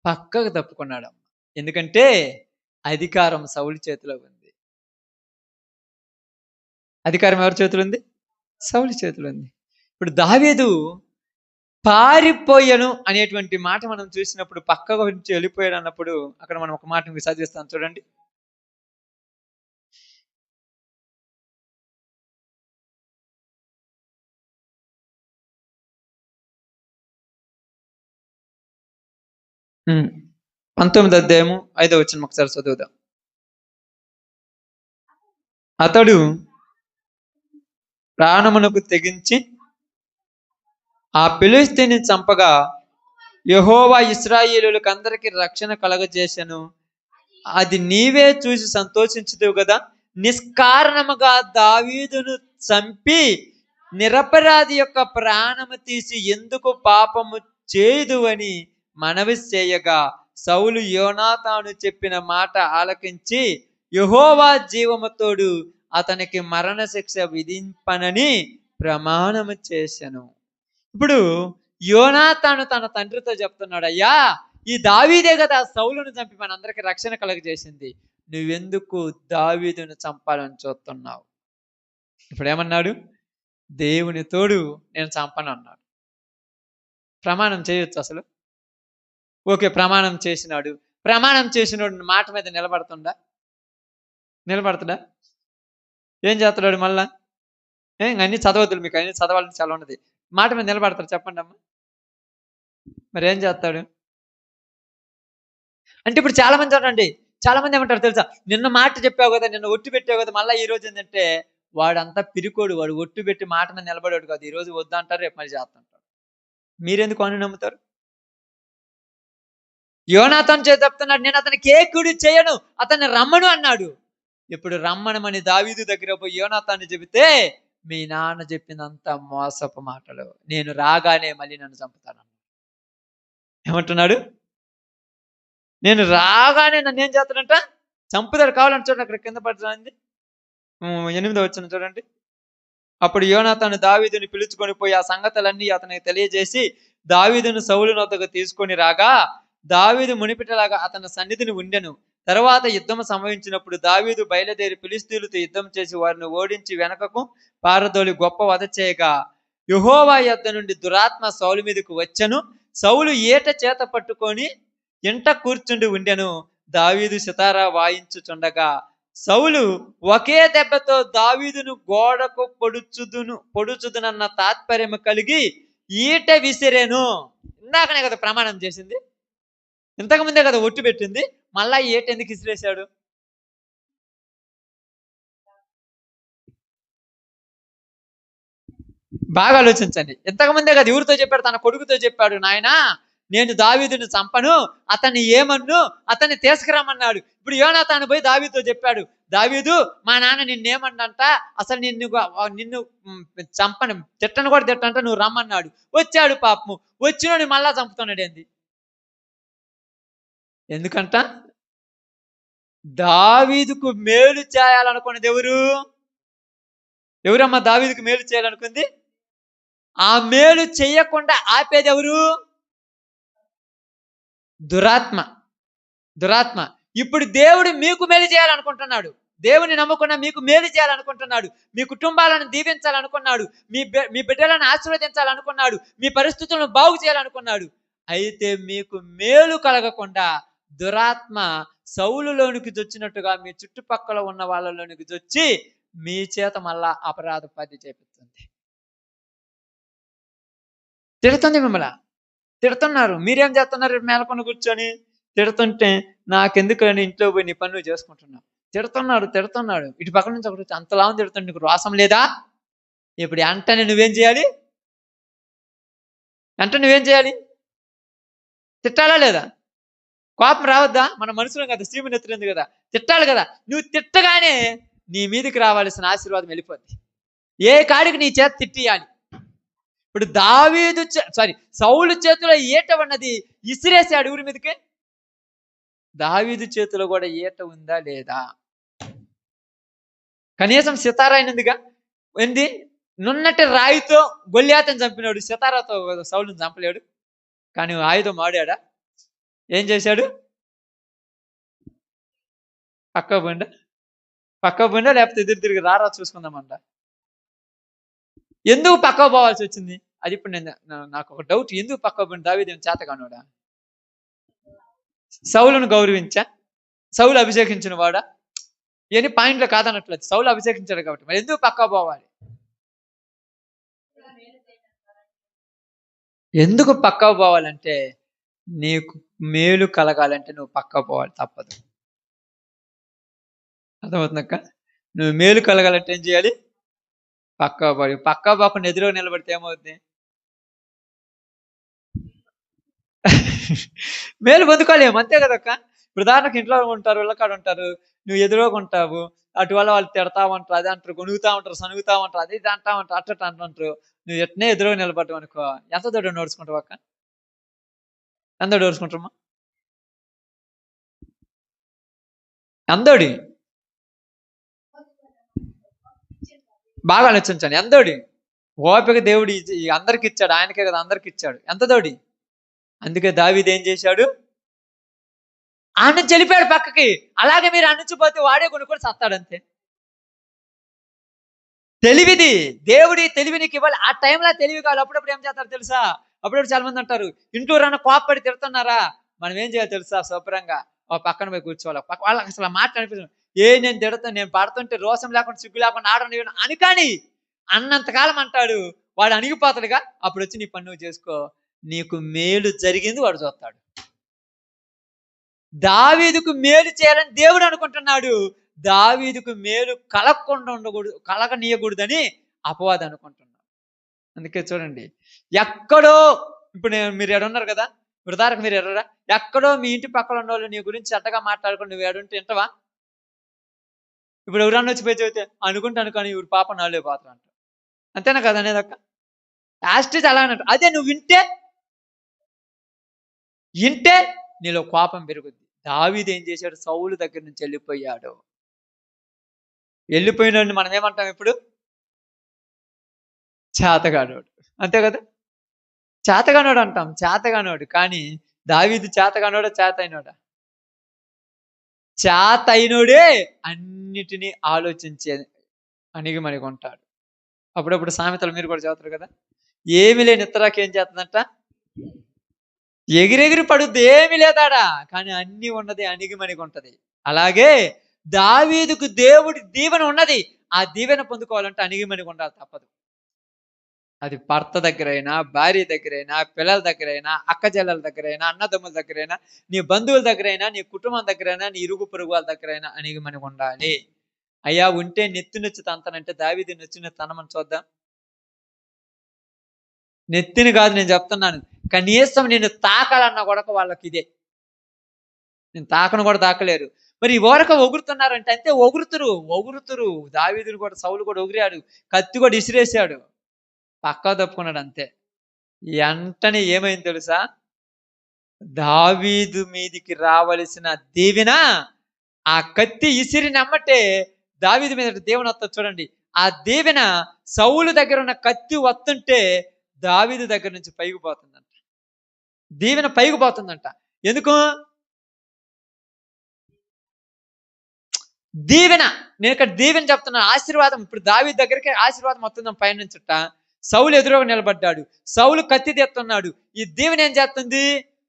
పక్కకు తప్పుకున్నాడు, ఎందుకంటే అధికారం సౌలు చేతిలో ఉంది. అధికారం ఎవరి చేతిలో ఉంది? సౌలు చేతిలో ఉంది. ఇప్పుడు దావీదు పారిపోయాను అనేటువంటి మాట మనం చూసినప్పుడు, పక్కకు నుంచి వెళ్ళిపోయాడు అన్నప్పుడు, అక్కడ మనం ఒక మాట చదివిస్తాం చూడండి. ఉమ్ 19వ అధ్యాయము 5వ వచనం ఒకసారి చదువుదాం. అతడు ప్రాణమునకు తెగించి ఆ ఫిలిష్తీయుని చంపగా యెహోవా ఇశ్రాయేలులకు అందరికీ రక్షణ కలగజేసెను, అది నీవే చూసి సంతోషించుదువు కదా. నిష్కారణముగా దావీదును చంపి నిరపరాధి యొక్క ప్రాణము తీసి ఎందుకు పాపము చేయదు అని మనవి చేయగా, సౌలు యోనాతాను చెప్పిన మాట ఆలకించి యెహోవా జీవముతోడు అతనికి మరణ శిక్ష విధింపనని ప్రమాణము చేసెను. ఇప్పుడు యోనాతాను తన తండ్రితో చెప్తున్నాడు, అయ్యా ఈ దావీదే కదా సౌలును చంపి మనందరికి రక్షణ కలగజేసింది, నువ్వెందుకు దావీదును చంపాలని చూస్తున్నావు? ఇప్పుడు ఏమన్నాడు? దేవుని తోడు నేను చంపను అన్నాడు. ప్రమాణం చేయొచ్చు అసలు? ఓకే, ప్రమాణం చేసినాడు. ప్రమాణం చేసినాడు మాట మీద నిలబడతాడా? ఏం చేస్తున్నాడు మళ్ళా? అన్ని చదవద్దు, మీకు అన్ని చదవాలని చాలా ఉన్నది. మాట మీద నిలబడతారు చెప్పండి అమ్మ. మరి ఏం చేస్తాడు అంటే, ఇప్పుడు చాలా మంది చూడండి, చాలా మంది ఏమంటారు తెలుసా, నిన్న మాట చెప్పావు కదా, నిన్న ఒట్టు పెట్టావు కదా, మళ్ళీ ఈ రోజు ఏంటంటే వాడంతా పిరికోడు, వాడు ఒట్టు పెట్టి మాట మీద నిలబడాడు కాదు. ఈ రోజు వద్దంటారు, రేపు మళ్ళీ చేస్తుంటారు. మీరెందుకు అని నమ్ముతారు? యోనాతాను చెప్తున్నాడు, నేను అతనికి ఏ కుడి చేయను, అతన్ని రమ్మను అన్నాడు. ఇప్పుడు రమ్మనమని దావీదు దగ్గర పోయి యోనాతాను చెబితే, మీ నాన్న చెప్పినంత మోసపు మాటలు, నేను రాగానే మళ్ళీ నన్ను చంపుతాను. ఏమంటున్నాడు? నేను రాగానే నన్ను ఏం చేస్తాడంట? చంపుతాడు. కావాలని చూడండి, అక్కడ కింద పడుతుంది 8వ వచనం చూడండి. అప్పుడు యోనాతాను దావీదుని పిలుచుకొని పోయి ఆ సంగతులన్నీ అతనికి తెలియజేసి దావీదును సౌలు నొద్దకు తీసుకొని రాగా, దావీదు మునిపిటలాగా అతని సన్నిధిని ఉండెను. తర్వాత యుద్ధం సంభవించినప్పుడు దావీదు బయలుదేరి ఫిలిష్తీయులతో యుద్ధం చేసి వారిని ఓడించి వెనకకు పారదోలి గొప్ప వధ చేయగా, యెహోవా యొద్ద నుండి దురాత్మ సౌలు మీదకు వచ్చెను. సౌలు ఏట చేత పట్టుకొని ఇంట కూర్చుండి ఉండెను. దావీదు సితారా వాయించుచుండగా సౌలు ఒకే దెబ్బతో దావీదును గోడకు పొడుచుదునన్న తాత్పర్యము కలిగి ఈట విసిరేను. ఇందాకనే కదా ప్రమాణం చేసింది, ఇంతకుముందే కదా ఒట్టు పెట్టింది, మళ్ళా ఈట ఎందుకు విసిరేశాడు? బాగా ఆలోచించండి. ఇంతకుముందే కదా ఎవరితో చెప్పాడు? తన కొడుకుతో చెప్పాడు, నాయనా నేను దావీదుని చంపను, అతన్ని ఏమన్ను, అతన్ని తీసుకురమ్మన్నాడు. ఇప్పుడు యోనాతాను పోయి దావీదుతో చెప్పాడు, దావీదు మా నాన్న నిన్నేమన్నంట, అసలు నిన్ను చంపను, తిట్టను కూడా తిట్టంట, నువ్వు రమ్మన్నాడు. వచ్చాడు పాపము, వచ్చినోని మళ్ళా చంపుతున్నాడు. ఏంది? ఎందుకంట దావీదుకు మేలు చేయాలనుకున్నది ఎవరమ్మా దావీదుకు మేలు చేయాలనుకుంది? ఆ మేలు చెయ్యకుండా ఆపేది ఎవరు? దురాత్మ. ఇప్పుడు దేవుడు మీకు మేలు చేయాలనుకుంటున్నాడు. దేవుని నమ్ముకున్న మీకు మేలు చేయాలనుకుంటున్నాడు. మీ కుటుంబాలను దీవించాలనుకున్నాడు. మీ బిడ్డలను ఆశీర్వదించాలనుకున్నాడు. మీ పరిస్థితులను బాగు చేయాలనుకున్నాడు. అయితే మీకు మేలు కలగకుండా దురాత్మ సౌలులోనికి వచ్చినట్టుగా మీ చుట్టుపక్కల ఉన్న వాళ్ళలోనికి వచ్చి మీ చేత మళ్ళా అపరాధ పది చేపిస్తుంది. తిడుతుంది మిమ్మల్ని. తిడుతున్నారు. మీరేం చేస్తున్నారు? మేలకొని కూర్చొని తిడుతుంటే నాకెందుకని ఇంట్లో పోయి నీ పనులు చేసుకుంటున్నావు. తిడుతున్నాడు. ఇటు పక్క నుంచి ఒకటి అంతలా తిడుతుంటే నీకు రోసం లేదా? ఇప్పుడు వెంటనే నువ్వేం చేయాలి? తిట్టాలా లేదా? కోపం రావద్దా? మన మనసులో కదా, సీమని ఎత్తులేదు కదా, తిట్టాలి కదా. నువ్వు తిట్టగానే నీ మీదకి రావాల్సిన ఆశీర్వాదం వెళ్ళిపోద్ది. ఏ కాడికి నీ చేత తిట్టియాలి. ఇప్పుడు సౌలు చేతిలో ఈట ఉన్నది, ఇసిరేసాడు ఊరి మీదకి. దావీదు చేతిలో కూడా ఈట ఉందా లేదా? కనీసం సితారా అయినందుగా. ఏంది? నున్నటి రాయితో గొల్యాతని చంపినాడు, సితారాతో సౌలుని చంపలేడు. కానీ ఆయుధం ఆడాడా? ఏం చేశాడు? పక్క పోయిండా లేకపోతే ఎదురు తిరిగి రారా చూసుకుందామంట. ఎందుకు పక్క పోవాల్సి వచ్చింది? అది ఇప్పుడు నాకు ఒక డౌట్. ఎందుకు పక్క పోయిన? దావీదు చేతగానోడా? సౌలును గౌరవించా? సౌలు అభిషేకించిన వాడా? ఏని పాయింట్లో కాదన్నట్లేదు. సౌలు అభిషేకించాడు కాబట్టి మరి ఎందుకు పక్క పోవాలి? ఎందుకు పక్క పోవాలంటే నీకు మేలు కలగాలంటే నువ్వు పక్క పోవాలి, తప్పదు. అర్థమవుతుందక్క? నువ్వు మేలు కలగాలంటే ఏం చేయాలి? పక్కా పోకుండా ఎదురుగా నిలబడితే ఏమవుతుంది? మేలు పొందుకోలేము, అంతే కదక్క. ఉదాహరణకు ఇంట్లో ఉంటారు, ఇళ్ళకాడ ఉంటారు, నువ్వు ఎదురుగా ఉంటావు, అటు వల్ల వాళ్ళు తిడతా ఉంటారు, అది అంటారు, కొనుగుతా ఉంటారు, సనుగుతా ఉంటారు, అది ఇది అంటా ఉంటారు, అట్ట అంటుంటారు. నువ్వు ఎట్నే ఎదురుగా నిలబడ్డావు అనుకో, ఎంత దూరం నడుచుకుంటావు అక్క? ఎంత నడుచుకుంటారమ్మా? ఎందోడి బాగా ఆలోచించాను. ఎందోడి ఓపిక దేవుడు అందరికి ఇచ్చాడు, ఆయనకే కదా అందరికి ఇచ్చాడు. ఎంతదోడి. అందుకే దావీదు ఏం చేశాడు? ఆయన చెలిపాడు పక్కకి. అలాగే మీరు అణిచిపోతే వాడే కొనుక్కొని సత్తాడంతే. తెలివిది, దేవుడి తెలివి నీకు ఇవ్వాలి. ఆ టైంలో తెలివి కావాలి. అప్పుడప్పుడు ఏం చేస్తారు తెలుసా? అప్పుడప్పుడు చాలా మంది అంటారు, ఇంట్లో రాన్న కోప్పడి తిడుతున్నారా, మనం ఏం చేయాలి తెలుసా? శుభ్రంగా పక్కన పోయి కూర్చోవాలి. వాళ్ళకి అసలు మాట అనిపిస్తుంది. నేను తిడతాను, నేను పడుతుంటే రోషం లేకుండా సిగ్గు లేకుండా ఆడని అని, కానీ అన్నంతకాలం అంటాడు. వాడు అణిగిపోతాడుగా. అప్పుడు వచ్చి నీ పని నువ్వు చేసుకో, నీకు మేలు జరిగింది వాడు చూస్తాడు. దావీదుకు మేలు చేయాలని దేవుడు అనుకుంటున్నాడు. దావీదుకు మేలు కలగనీయకూడదని అపవాది అనుకుంటున్నాడు. అందుకే చూడండి, ఎక్కడో ఇప్పుడు మీరు ఎడున్నారు కదా, వృధారకు మీరు ఎర్రరా, ఎక్కడో మీ ఇంటి పక్కన ఉన్న వాళ్ళు నీ గురించి చెడ్డగా మాట్లాడుకుని నువ్వు ఎడుంటే వింటవా? ఇప్పుడు ఎవరన్నా వచ్చిపోయి చదివితే అనుకుంటాను ఇవి పాప నాలుగే పాత్ర అంట. అంతేనా కదా అనేది అక్క? యాస్టిజ్ అలా అన్నట్టు. అదే నువ్వు వింటే నీలో కోపం పెరుగుద్ది. దావీదు ఏం చేశాడు? సౌలు దగ్గర నుంచి వెళ్ళిపోయాడు. వెళ్ళిపోయినోడిని మనం ఏమంటాం ఇప్పుడు? చేతగానోడు. అంతే కదా? చేతగానోడు అంటాం, చేతగానోడు. కానీ దావీదు చేతగానోడా? చేతైనోడే అన్నిటినీ ఆలోచించే అణిగి మనకి ఉంటాడు. అప్పుడప్పుడు సామెతలు మీరు కూడా చదువుతారు కదా, ఏమి లేని ఇతరాకి ఏం చేస్తుందంట? ఎగిరెగిరి పడుద్ది, ఏమి లేదాడా, కానీ అన్ని ఉన్నది అణిగి మనకి ఉంటది. అలాగే దావీదుకు దేవుడి దీవెన ఉన్నది. ఆ దీవెన పొందుకోవాలంటే అణిగి మనకి ఉండాలి, తప్పదు. అది భర్త దగ్గరైనా, భార్య దగ్గరైనా, పిల్లల దగ్గరైనా, అక్క చెల్లెల దగ్గరైనా, అన్నదమ్ముల దగ్గరైనా, నీ బంధువుల దగ్గరైనా, నీ కుటుంబం దగ్గరైనా, నీ ఇరుగు పొరుగు వాళ్ళ దగ్గరైనా అణిగి మనకు ఉండాలి. అయ్యా ఉంటే నెత్తి తంతనంటే దావీదు నెత్తి తనమని చూద్దాం. నెత్తిని కాదు నేను చెప్తున్నాను, కనీసం నేను తాకాలన్నా కూడా వాళ్ళకి ఇదే. నేను తాకను కూడా తాకలేరు. మరి ఓరక ఒగురుతున్నారంటే అంతే, ఒగురుతురు. దావీదును కూడా, సౌలు కూడా ఒగిరాడు, కత్తి కూడా ఇసిరేశాడు, పక్కా తప్పుకున్నాడు అంతే. వెంటనే ఏమైంది తెలుసా? దావీదు మీదికి రావలసిన దీవెన ఆ కత్తి ఇసిరినమ్మటే దావీదు మీద దేవుని వస్తుంది చూడండి. ఆ దీవెన సౌలు దగ్గర ఉన్న కత్తి వస్తుంటే దావీదు దగ్గర నుంచి పైకి పోతుందంట. దీవెన పైకి పోతుందంట. ఎందుకు? దీవెన. నేను ఇక్కడ దీవెన చెప్తున్నాను, ఆశీర్వాదం. ఇప్పుడు దావీదు దగ్గరికి ఆశీర్వాదం వస్తుందాం పైన నుంచుట. సౌలు ఎదురుగా నిలబడ్డాడు, సౌలు కత్తి తెస్తున్నాడు. ఈ దీవెన ఏం చేస్తుంది?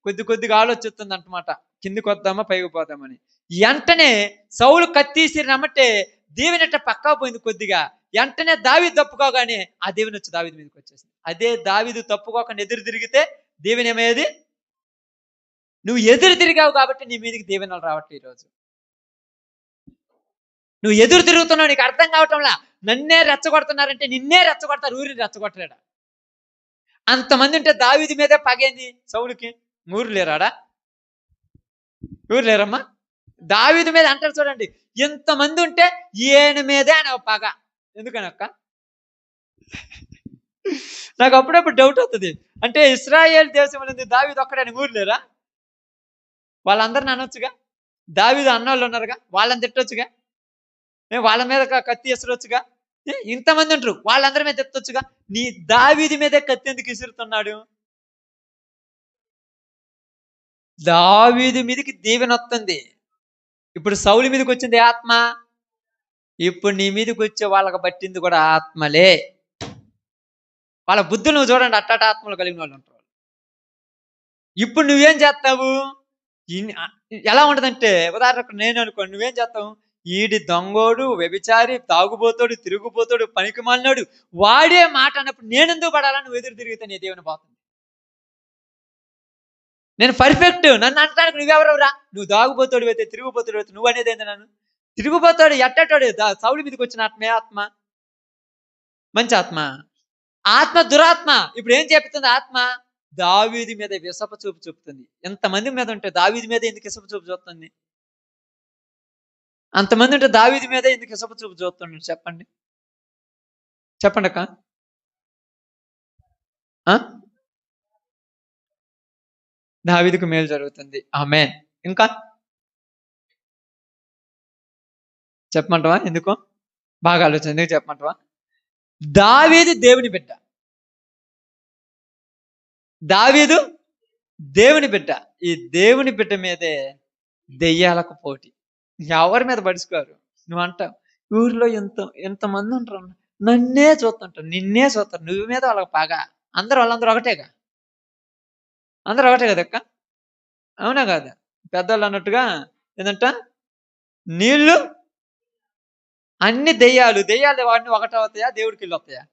కొద్దిగా ఆలోచిస్తుంది అంటమాట, కిందికి వద్దామా పైకి పోదామని. వెంటనే సౌలు కత్తిసి రమ్మటే దీవెనట పక్కా పోయింది కొద్దిగా. వెంటనే దావీదు తప్పుకోగానే ఆ దీవెన వచ్చి దావీదు మీదకి వచ్చేసింది. అదే దావీదు తప్పుకోకుండా ఎదురు తిరిగితే దీవెన ఏమయ్యేది? నువ్వు ఎదురు తిరిగావు కాబట్టి నీ మీదకి దీవెనలు రావట్లేదు. ఈరోజు నువ్వు ఎదురు తిరుగుతున్నావు, నీకు అర్థం కావటంలా. నన్నే రెచ్చగొడుతున్నారంటే నిన్నే రెచ్చగొడతారు, ఊరిని రెచ్చగొట్టలేడా? అంతమంది ఉంటే దావీదు మీదే పగేంది సౌలుకి? ఊరు లేరాడా? ఊరు లేరమ్మా? దావీదు మీద అంటారు చూడండి, ఎంతమంది ఉంటే ఈయన మీదే ఆయన పగ. ఎందుకనక్క? నాకు అప్పుడప్పుడు డౌట్ అవుతుంది. అంటే ఇశ్రాయేల్ దేశం అనేది దావీదు ఒక్కడని ఊరు లేరా? వాళ్ళందరిని అనొచ్చుగా. దావీదు అన్నోళ్ళు ఉన్నారుగా, వాళ్ళని తిట్టొచ్చుగా, వాళ్ళ మీద కత్తి ఇసరొచ్చుగా. ఇంతమంది ఉంటారు, వాళ్ళందరి మీద ఎత్తొచ్చుగా. నీ దావీదు మీదే కత్తి ఎందుకు ఇసురుతున్నాడు? దావీదు మీదకి దీవెన వస్తుంది. ఇప్పుడు సౌలు మీదకి వచ్చింది ఆత్మ, ఇప్పుడు నీ మీదకి వచ్చే వాళ్ళకి పట్టింది కూడా ఆత్మలే. వాళ్ళ బుద్ధులు నువ్వు చూడండి, అట్టాట ఆత్మలు కలిగిన వాళ్ళు ఉంటారు. ఇప్పుడు నువ్వేం చేస్తావు? ఎలా ఉంటదంటే, ఉదాహరణకు నేను అనుకోండి, నువ్వేం చేస్తావు? ఈడి దొంగోడు, వ్యభిచారి, తాగుబోతాడు, తిరుగుపోతాడు, పనికి మాలినాడు, వాడే మాట అన్నప్పుడు నేనెందుకు పడాలని నువ్వు ఎదురు తిరిగితే నీ దేవుని పోతుంది. నేను పర్ఫెక్ట్, నన్ను అంటానికి నువ్వెవరవురా? నువ్వు దాగుపోతాడు అయితే, తిరుగుపోతాడు అయితే, నువ్వు అనేది ఏంది? నన్ను తిరుగుపోతాడు ఎట్టటాడు సౌలు మీదకి వచ్చిన ఆత్మే ఆత్మ, మంచి ఆత్మ, ఆత్మ దురాత్మ. ఇప్పుడు ఏం చెప్తుంది ఆత్మ? దావీదు మీద విసప చూపు చూపుతుంది. ఎంతమంది మీద ఉంటే దావీదు మీద ఎందుకు విసప చూపు చూస్తుంది? అంతమంది ఉంటే దావీదు మీద ఎందుకు విసప చూపు చూస్తున్నాడు? చెప్పండి అక్క. దావీదుకు మేలు జరుగుతుంది. ఆమేన్. ఇంకా చెప్పమంటావా? ఎందుకో బాగా ఆలోచన. ఎందుకు చెప్పమంటావా? దావీదు దేవుని బిడ్డ, దావీదు దేవుని బిడ్డ. ఈ దేవుని బిడ్డ మీదే దెయ్యాలకు పోటీ. ఎవరి మీద పడుచుకోరు. నువ్వు అంటావు ఊరిలో ఎంతమంది ఉంటారు, నన్నే చూస్తుంటారు, నిన్నే చూస్తారు, నువ్వు మీద వాళ్ళకి పగా. వాళ్ళందరూ ఒకటేగా, అందరూ ఒకటే కదా అక్క? అవునా కాదా? పెద్దవాళ్ళు అన్నట్టుగా ఏంటంట, నీళ్ళు అన్ని దెయ్యాలు వాడిని ఒకటే అవుతాయా? దేవుడికి ఇల్లు వస్తాయా?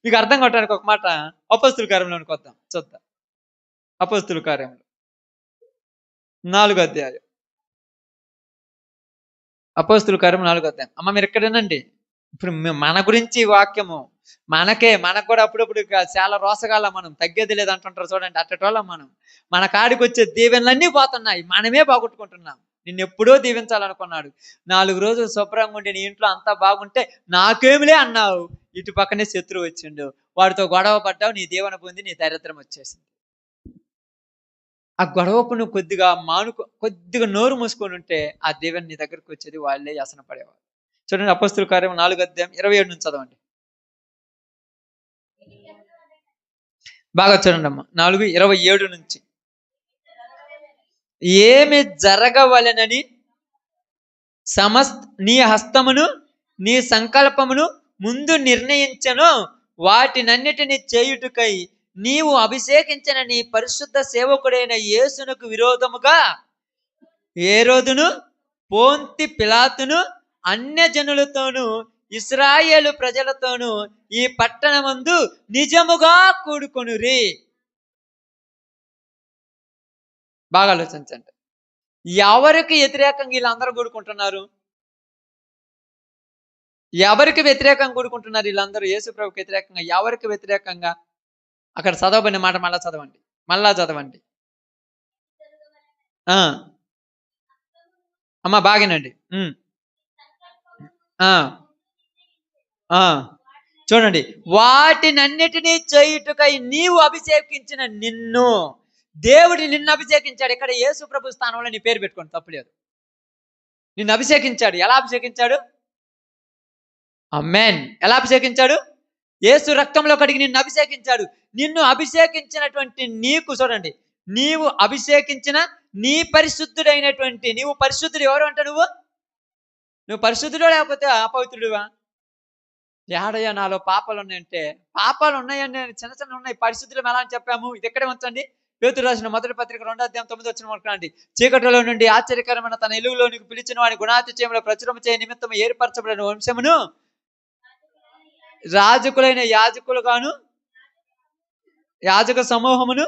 మీకు అర్థం కావటానికి ఒక మాట అపోస్తుల కార్యంలోనికి వద్దాం, చూద్దాం. అపోస్తుల కార్యంలో 4వ అధ్యాయం. అపోస్తుల కార్యం 4వ అధ్యాయం. అమ్మ మీరు ఎక్కడేనండి? ఇప్పుడు మన గురించి వాక్యము మనకు కూడా అప్పుడప్పుడు చాలా రోసగాల, మనం తగ్గేది లేదు అంటుంటారు చూడండి, అట్టటోళ్ళం మనం. మన కాడికి వచ్చే దీవెనలన్నీ పోతున్నాయి, మనమే బాగొట్టుకుంటున్నాం. నిన్ను ఎప్పుడో దీవించాలనుకున్నాడు. 4 రోజులు శుభ్రంగా ఉండి నీ ఇంట్లో అంతా బాగుంటే నాకేమిలే అన్నావు, ఇటు పక్కనే శత్రువు వచ్చిండు, వాడితో గొడవ పడ్డావు, నీ దీవెన పొంది నీ దరిద్రం వచ్చేసింది. ఆ గొడవకు నువ్వు కొద్దిగా నోరు మూసుకొని ఉంటే ఆ దీవెన నీ దగ్గరకు వచ్చేది, వాళ్ళే యాసన పడేవాళ్ళు. చూడండి అపోస్తుల కార్యం 4వ అధ్యాయం 27 నుంచి చదవండి. బాగా చూడండి అమ్మ. 4:27 నుంచి. ఏమి జరగవలెనని నీ హస్తమును నీ సంకల్పమును ముందు నిర్ణయించను, వాటినన్నిటిని చేయుటకై నీవు అభిషేకించిన నీ పరిశుద్ధ సేవకుడైన యేసునకు విరోధముగా హేరోదును, పోంతి పిలాతును, అన్యజనులతోనూ ఇశ్రాయేలు ప్రజలతోనూ ఈ పట్టణమందు నిజముగా కూడుకొనురి. బాగా ఆలోచించండి. ఎవరికి వ్యతిరేకంగా వీళ్ళందరూ కూడుకుంటున్నారు? ఎవరికి వ్యతిరేకంగా కూడుకుంటున్నారు వీళ్ళందరూ? యేసు ప్రభుకి వ్యతిరేకంగా. ఎవరికి వ్యతిరేకంగా? అక్కడ చదవబడిన మాట మళ్ళా చదవండి, మళ్ళా చదవండి. అమ్మా బాగేనండి. చూడండి, వాటినన్నిటినీ చేయుటకై నీవు అభిషేకించిన నిన్ను, దేవుడు నిన్ను అభిషేకించాడు. ఇక్కడ యేసు ప్రభు స్థానంలో నీ పేరు పెట్టుకోండి, తప్పులేదు. నిన్ను అభిషేకించాడు. ఎలా అభిషేకించాడు? ఆమేన్. ఎలా అభిషేకించాడు? యేసు రక్తంలో కడిగి నిన్ను అభిషేకించాడు. నిన్ను అభిషేకించినటువంటి నీకు, చూడండి, నీవు అభిషేకించిన నీ పరిశుద్ధుడైనటువంటి, నీవు పరిశుద్ధుడు ఎవరు అంట? నువ్వు పరిశుద్ధుడో లేకపోతే అపవిత్రుడువా? ఏడయ్యా నాలో పాపాలు ఉన్నాయంటే, పాపాలు ఉన్నాయని చిన్న చిన్న ఉన్నాయి, పరిశుద్ధులు ఎలా అని చెప్పాము. ఇది ఎక్కడే ఉంచండి, పేతురు రాసిన మొదటి పత్రిక 2:9 చీకటిలో నుండి ఆశ్చర్యకరమైన తన ఎలుగులోనికి పిలిచిన వాని గుణాతిశయములో ప్రచురము చేయ నిమిత్తం ఏర్పరచబడిన వంశమును, రాజకులైన యాజకులుగాను, యాజక సమూహమును,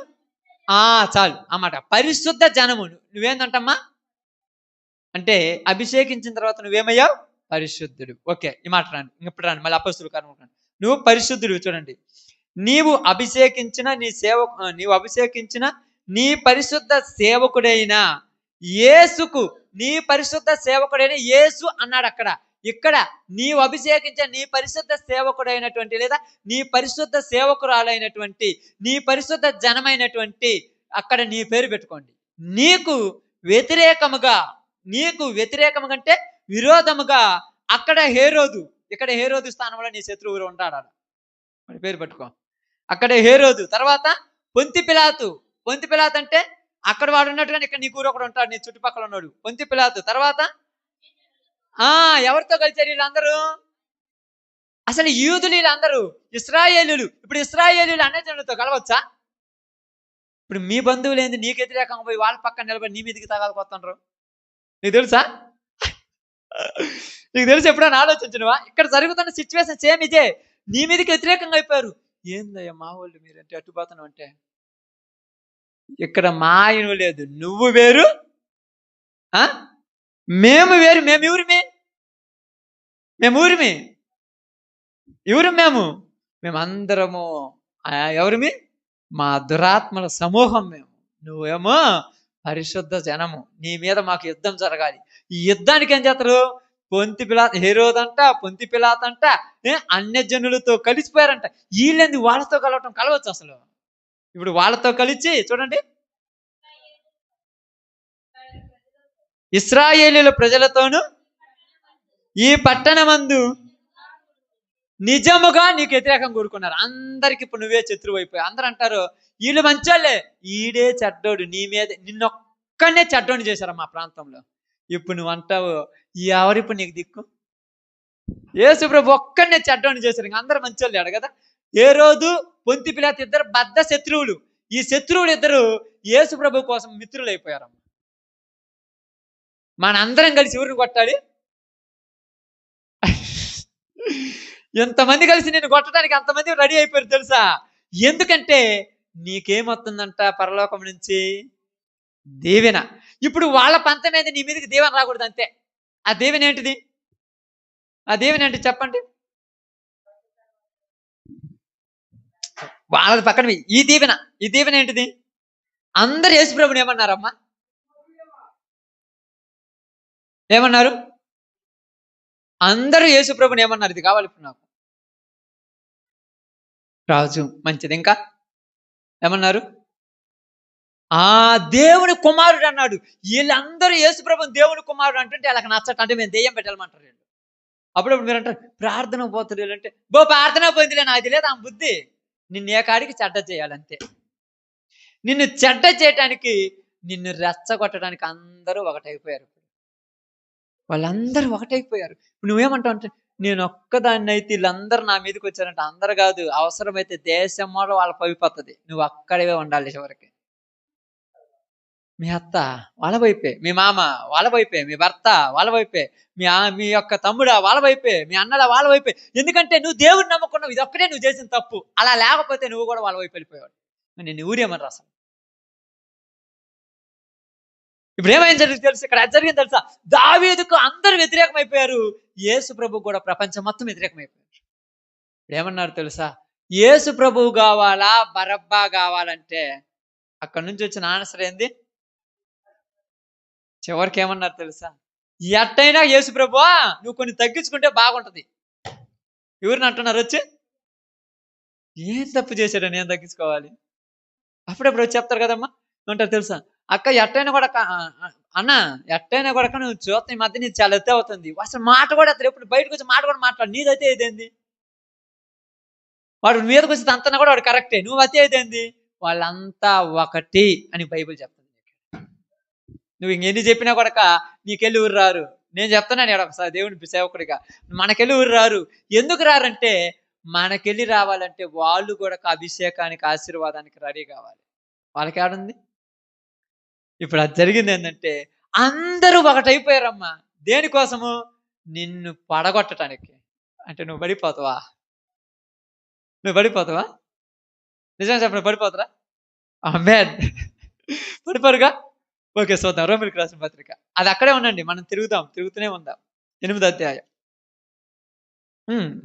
చాలు అన్నమాట, పరిశుద్ధ జనము. నువ్వేందంటమ్మా అంటే అభిషేకించిన తర్వాత నువ్వేమయ్యావు? పరిశుద్ధుడు. ఓకే, ఈ మాట రాండి, ఇప్పుడు రాండి, మళ్ళీ అపొస్తలుల కార్యములు. నువ్వు పరిశుద్ధుడు. చూడండి, నీవు అభిషేకించిన నీ పరిశుద్ధ సేవకుడైన యేసుకు, నీ పరిశుద్ధ సేవకుడైన యేసు అన్నాడు అక్కడ. ఇక్కడ నీవు అభిషేకించిన నీ పరిశుద్ధ సేవకుడైనటువంటి, లేదా నీ పరిశుద్ధ సేవకురాలైనటువంటి, నీ పరిశుద్ధ జనమైనటువంటి, అక్కడ నీ పేరు పెట్టుకోండి. నీకు వ్యతిరేకముగా అంటే విరోధముగా అక్కడ హేరోదు, ఇక్కడ హేరోదు స్థానంలో నీ శత్రువులు ఉంటాడు, మరి పేరు పెట్టుకో. అక్కడ హేరోదు, తర్వాత పొంతి పిలాతు అంటే అక్కడ వాడు ఉన్నట్టుగా ఇక్కడ నీ కూర ఒకడు ఉంటాడు, నీ చుట్టుపక్కల ఉన్నాడు, పొంతి పిలాతు. తర్వాత ఎవరితో కలిసారు వీళ్ళందరూ? అసలు యూదులు వీళ్ళందరూ ఇశ్రాయేలీయులు. ఇప్పుడు ఇశ్రాయేలీయులు అన్యజనులతో కలవచ్చా? ఇప్పుడు మీ బంధువులు ఏంది నీకు వ్యతిరేకంగా పోయి వాళ్ళ పక్కన నిలబడి నీ మీదకి తగాలిపోతున్నారు? నీకు తెలుసా? నీకు తెలిసి ఎప్పుడైనా ఆలోచించినవా? ఇక్కడ జరుగుతున్న సిచ్యువేషన్ సేమ్ ఇదే. నీ మీదకి వ్యతిరేకంగా అయిపోయారు. ఏందయ్యా మా వాళ్ళు మీరంటే అట్టుపోతున్నావు అంటే, ఇక్కడ మా ఆయన లేదు, నువ్వు వేరు, మేము వేరు. మేము ఎవరు? మేమందరము ఎవరిమి? మా దురాత్మల సమూహం మేము. నువ్వేమో పరిశుద్ధ జనము. నీ మీద మాకు యుద్ధం జరగాలి. ఈ యుద్ధానికి ఏం చేస్తారు? పొంతి పిలాతు, హేరోదంట, పొంతి పిలాతంట, అన్యజనులతో కలిసిపోయారంట. వీళ్ళేంది వాళ్ళతో కలవచ్చు అసలు? ఇప్పుడు వాళ్ళతో కలిసి చూడండి, ఇశ్రాయేలీయుల ప్రజలతోనూ ఈ పట్టణమందు నిజముగా నీకు వ్యతిరేకం కోరుకున్నారు. అందరికి ఇప్పుడు నువ్వే శత్రువు అయిపోయావు. అందరూ అంటారు వీళ్ళు మంచోళ్ళే, ఈడే చెడ్డోడు, నీ మీద నిన్నొక్కనే చెడ్డోని చేశారు మా ప్రాంతంలో. ఇప్పుడు నువ్వు అంటావు ఎవరిప్పుడు నీకు దిక్కు? యేసు ప్రభు ఒక్కనే చెడ్డోని చేశారు, ఇంకా అందరూ మంచోళ్ళు కదా. హేరోదు, పొంతి పిలాతు ఇద్దరు బద్ద శత్రువులు. ఈ శత్రువులు ఇద్దరు యేసు ప్రభు కోసం మిత్రులు అయిపోయారమ్మ. మనందరం కలిసి ఎవరిని కొట్టాలి? ఎంతమంది కలిసి నేను కొట్టడానికి అంతమంది రెడీ అయిపోయారు తెలుసా? ఎందుకంటే నీకేమొస్తుందంట పరలోకం నుంచి? దీవెన. ఇప్పుడు వాళ్ళ పంతం మీద నీ మీదకి దీవెన రాకూడదు, అంతే. ఆ దీవెన ఏంటిది? చెప్పండి. వాళ్ళది పక్కన. ఈ దీవెన ఏంటిది? అందరు యేసుప్రభుని ఏమన్నారమ్మా? ఏమన్నారు? అందరూ యేసుప్రభుని ఏమన్నారు? ఇది కావాలి ఇప్పుడు నాకు. రాజు మంచిది. ఇంకా ఏమన్నారు? దేవుని కుమారుడు అన్నాడు. వీళ్ళందరూ యేసుప్రభుని దేవుని కుమారుడు అంటే వాళ్ళకి నచ్చట, అంటే మేము దెయ్యం పెట్టాలమంటారు వీళ్ళు. అప్పుడప్పుడు మీరు అంటారు ప్రార్థన పోతుంది వీళ్ళంటే, ప్రార్థన పోయిందిలే, నాకు లేదు ఆ బుద్ధి. నిన్ను ఏ కాడికి చెడ్డ చేయాలంతే. నిన్ను చెడ్డ చేయటానికి, నిన్ను రెచ్చగొట్టడానికి అందరూ ఒకటైపోయారు. వాళ్ళందరూ ఒకటైపోయారు. ఇప్పుడు నువ్వేమంటావు అంటే, నేను ఒక్కదాన్ని అయితే వీళ్ళందరూ నా మీదకి వచ్చారంటే, అందరు కాదు, అవసరమైతే దేశం కూడా వాళ్ళ పవిపోతుంది. నువ్వు అక్కడే ఉండాలి చివరికి. మీ అత్త వాళ్ళ వైపే, మీ మామ వాళ్ళ వైపే, మీ భర్త వాళ్ళ వైపే, మీ యొక్క తమ్ముడా వాళ్ళ వైపే, మీ అన్నల వాళ్ళ వైపే. ఎందుకంటే నువ్వు దేవుడిని నమ్ముకున్నావు. ఇది ఒక్కడే నువ్వు చేసిన తప్పు. అలా లేకపోతే నువ్వు కూడా వాళ్ళ వైపు వెళ్ళిపోయావు. నేను ఊరేమని అసలు. ఇప్పుడు ఏమైంది తెలుసు? ఇక్కడ జరిగింది తెలుసా? దావీదుకు అందరూ వ్యతిరేకమైపోయారు, యేసు ప్రభు కూడా ప్రపంచం మొత్తం వ్యతిరేకమైపోయారు. ఇప్పుడు ఏమన్నారు తెలుసా? యేసు ప్రభువు కావాలా, బరబ్బా కావాలంటే అక్కడ నుంచి వచ్చిన ఆన్సర్ ఏంది? చివరికి ఏమన్నారు తెలుసా? ఎట్టయినా యేసు ప్రభువా నువ్వు కొన్ని తగ్గించుకుంటే బాగుంటది. ఎవరిని అంటున్నారు వచ్చి? ఏం తప్పు చేశాడని నేను తగ్గించుకోవాలి? అప్పుడప్పుడు వచ్చి చెప్తారు కదమ్మా, ఏమంటారు తెలుసా? అక్క ఎట్టైనా కూడా అన్న ఎట్టైనా కూడా నువ్వు చూస్తే ఈ మధ్య నీది చాలా ఎత్తే అవుతుంది. అసలు మాట కూడా అతను ఎప్పుడు బయటకు వచ్చి మాట కూడా మాట్లాడు. నీదైతే ఏదేంది? వాడు మీదకి వచ్చి అంతనా కూడా వాడు కరెక్టే. నువ్వు అయితే ఏదేంది? వాళ్ళంతా ఒకటి అని బైబిల్ చెప్తుంది. నువ్వు ఇంకెన్ని చెప్పినా కూడా నీకెళ్ళి ఊరు రారు. నేను చెప్తున్నాను ఇక్కడ ఒకసారి దేవుని సేవకుడిగా, మనకెళ్ళి ఊరు రారు. ఎందుకు రారంటే మనకెళ్ళి రావాలంటే వాళ్ళు కూడా అభిషేకానికి, ఆశీర్వాదానికి రెడీ కావాలి. వాళ్ళకి ఏడుంది? ఇప్పుడు అది జరిగింది ఏంటంటే అందరూ ఒకటైపోయారమ్మా. దేనికోసము? నిన్ను పడగొట్టడానికి. అంటే నువ్వు పడిపోతావా? నువ్వు పడిపోతావా? నిజంగా చెప్పండి, పడిపోతారా? ఆమేన్. పడిపోరుగా? ఓకే, చూద్దాం. రోమీయులకు రాసిన పత్రిక. అది అక్కడే ఉండండి, మనం తిరుగుతూనే ఉందాం. 8వ అధ్యాయం.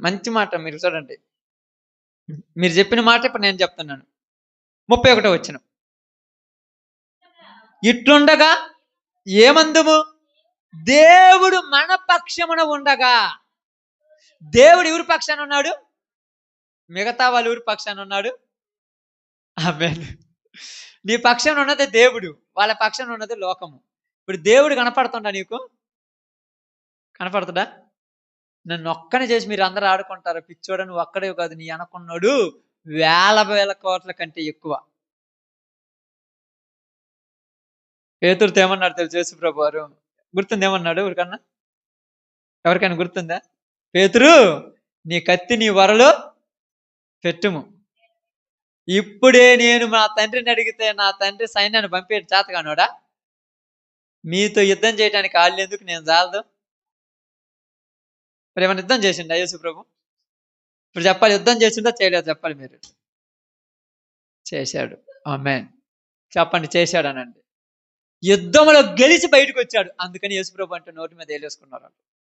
మంచి మాట మీరు చూడండి. మీరు చెప్పిన మాట ఇప్పుడు నేను చెప్తున్నాను. 31వ వచనం. ఇట్లుండగా ఏమందుము? దేవుడు మన పక్షమున ఉండగా. దేవుడు ఎవరి పక్షాన ఉన్నాడు? మిగతా వాళ్ళు ఎవరి పక్షాన ఉన్నాడు? ఆమేన్. నీ పక్షాన ఉన్నది దేవుడు, వాళ్ళ పక్షాన ఉన్నది లోకము. ఇప్పుడు దేవుడు కనపడుతుండా నీకు? కనపడుతుందా? నన్ను ఒక్కనే చేసి మీరు అందరూ ఆడుకుంటారు. పిచ్చోడ నువ్వు ఒక్కడే కాదు, నీ అనుకున్నాడు వేల కోట్ల కంటే ఎక్కువ. పేతురుతో ఏమన్నాడు తెలుసు యేసు ప్రభు వారు? గుర్తుంది ఏమన్నాడు? ఎవరికైనా గుర్తుందా? పేతురు, నీ కత్తి నీ వరలో పెట్టుము. ఇప్పుడే నేను మా తండ్రిని అడిగితే నా తండ్రి సైన్యాన్ని పంపేటి చేతగానోడా? మీతో యుద్ధం చేయడానికి వాళ్ళు ఎందుకు, నేను చాలదు? మరి ఏమైనా యుద్ధం చేసిండా యేసు ప్రభు? ఇప్పుడు చెప్పాలి, యుద్ధం చేసిందా చేయలేదు చెప్పాలి మీరు. చేశాడు. ఆమేన్. చెప్పండి, చేశాడు అనండి. యుద్ధంలో గెలిచి బయటకు వచ్చాడు. అందుకని యేసు ప్రభు అంటే నోటి మీద వేలేసుకున్నారు.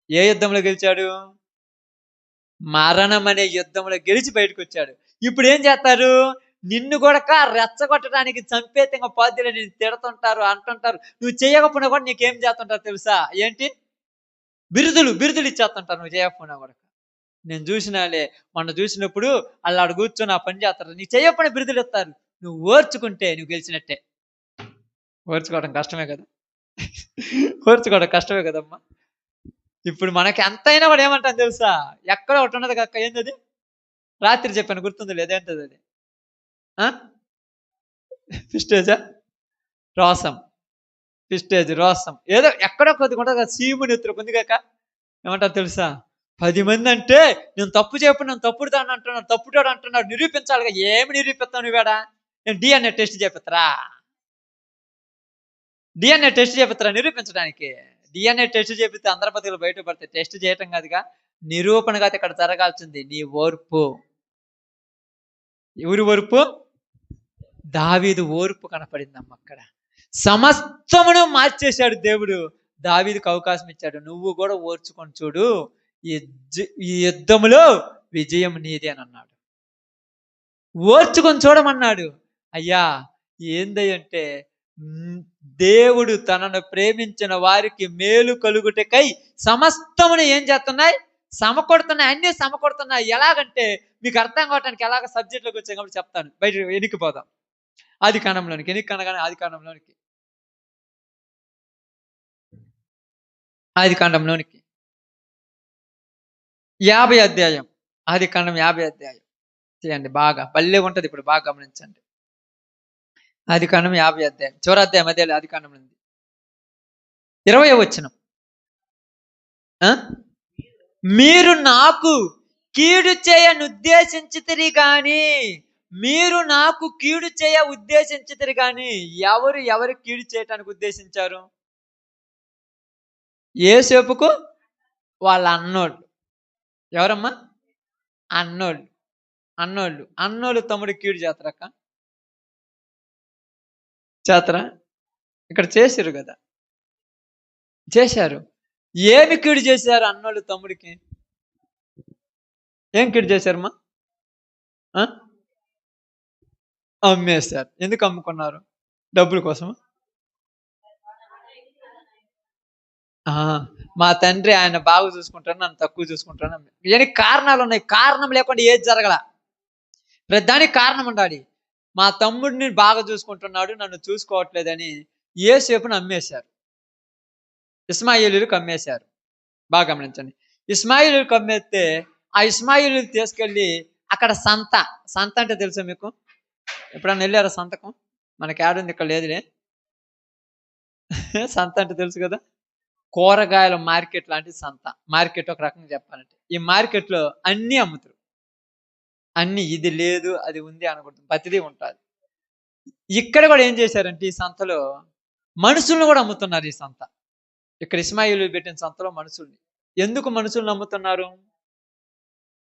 ఏ యుద్ధంలో గెలిచాడు? మరణం అనే యుద్ధంలో గెలిచి బయటకు వచ్చాడు. ఇప్పుడు ఏం చేస్తారు? నిన్ను కూడా రెచ్చగొట్టడానికి, చంపేతంగా పాద్యులు నిన్ను తిడుతుంటారు, అంటుంటారు. నువ్వు చేయకపోయినా కూడా నీకేం చేస్తుంటారు తెలుసా? ఏంటి? బిరుదులు ఇచ్చేస్తుంటారు నువ్వు చేయకపోయినా కూడా. నేను చూసినాలే, మొన్న చూసినప్పుడు అలా కూర్చొని ఆ పని చేస్తారు. నీకు చేయకపోయినా బిరుదులు ఇస్తారు. నువ్వు ఓర్చుకుంటే నువ్వు గెలిచినట్టే. ఓర్చుకోవడం కష్టమే కదా? ఓర్చుకోవడం కష్టమే కదమ్మా. ఇప్పుడు మనకి ఎంతైనా కూడా ఏమంటాను తెలుసా? ఎక్కడో ఒకటి ఉన్నది కక్క. ఏంటది? రాత్రి చెప్పాను, గుర్తుంది లేదేంటది అది? ఫిస్టేజా? రోసం. ఫిస్టేజ్, రోసం, ఏదో ఎక్కడో కొద్దిగా ఉంటుంది కదా. సీముని ఎత్తురు కొంది కాక ఏమంటారు తెలుసా? 10 మంది అంటే నేను తప్పు చెప్పు, నేను తప్పుడుతాను అంటున్నాడు, తప్పుడోడు అంటున్నాడు, నిరూపించాలిగా. ఏమి నిరూపిస్తావు నువ్వేడా? నేను డిఎన్ఏ టెస్ట్ చేపిస్తారా? డిఎన్ఏ టెస్ట్ చేపిస్తారా నిరూపించడానికి? డిఎన్ఏ టెస్ట్ చేపిస్తే అందరి బతుకులు బయటపడతాయి. టెస్ట్ చేయటం కాదుగా, నిరూపణ కాదు ఇక్కడ జరగాల్సింది. నీ ఓర్పు. ఎవరి ఓర్పు? దావీదు ఓర్పు కనపడిందమ్మ అక్కడ. సమస్తమును మార్చేశాడు దేవుడు. దావీదుకు అవకాశం ఇచ్చాడు. నువ్వు కూడా ఓర్చుకొని చూడు, ఈ యుద్ధములో విజయం నీదే అని అన్నాడు. ఓర్చుకొని చూడమన్నాడు. అయ్యా ఏందంటే దేవుడు తనను ప్రేమించిన వారికి మేలు కలుగుటకై సమస్తమును ఏం చేస్తున్నాయి? సమకూడుతున్నాయి. అన్ని సమకూడుతున్నాయి. ఎలాగంటే మీకు అర్థం కావటానికి ఎలాగ సబ్జెక్ట్లోకి వచ్చాయి కాబట్టి చెప్తాను. బయట ఎనికిపోదాం. ఆది కాండంలోనికి. ఎనికనగానే ఆది కాండంలోనికి. ఆది కాండంలోనికి 50 అధ్యాయం. ఆది కాండం 50 అధ్యాయం చేయండి. బాగా భలే ఉంటది. ఇప్పుడు బాగా గమనించండి. ఆది కాండం 50 అధ్యాయం చివరి అధ్యాయం అదే ఆది కాండం ఉంది. 20వ వచనం. మీరు నాకు కీడు చేయనుద్దేశించితిరి గాని, మీరు నాకు కీడు చేయ ఉద్దేశించితిరి గాని. ఎవరు కీడు చేయటానికి ఉద్దేశించారు? యోసేపుకు వాళ్ళ అన్నోళ్ళు. ఎవరమ్మా? అన్నోళ్ళు తమ్ముడు కీడు చేస్తారక్క? చేతరా? ఇక్కడ చేశారు కదా, చేశారు. ఏమి కీడు చేశారు అన్నోళ్ళు తమ్ముడికి? ఏం కీడు చేశారమ్మా? ఆ? అమ్మేశారు. ఎందుకు అమ్ముకున్నారు? డబ్బుల కోసం. ఆ! మా తండ్రి ఆయన బాగా చూసుకుంటారు, నన్ను తక్కువ చూసుకుంటారు. దీనికి కారణాలు ఉన్నాయి. కారణం లేకుండా ఏది జరగల. ప్రతిదానికి కారణం ఉండాలి. మా తమ్ముడిని బాగా చూసుకుంటున్నాడు, నన్ను చూసుకోవట్లేదని యోసేపుని అమ్మేశారు. ఇష్మాయేలీయులకు అమ్మేశారు. బాగా గమనించండి. ఇష్మాయేలీయులకు అమ్మేస్తే ఆ ఇష్మాయేలీయులు తీసుకెళ్ళి అక్కడ సంత. సంత అంటే తెలుసా మీకు? ఎప్పుడన్నా వెళ్ళారా సంతకు? మనకి యాడుంది, ఇక్కడ లేదులే. సంత అంటే తెలుసు కదా! కూరగాయల మార్కెట్ లాంటి సంత. మార్కెట్ ఒక రకంగా చెప్పాలంటే. ఈ మార్కెట్‌లో అన్నీ అమ్ముతారు. అన్నీ, ఇది లేదు, అది ఉంది అనకూడదు. ప్రతిదీ ఉంటాది. ఇక్కడ కూడా ఏం చేశారంటే ఈ సంతలో మనుషుల్ని కూడా అమ్ముతున్నారు ఈ సంత. ఇక్కడ ఇష్మాయేలీయులు పెట్టిన సంతలో మనుషుల్ని. ఎందుకు మనుషుల్ని అమ్ముతున్నారు?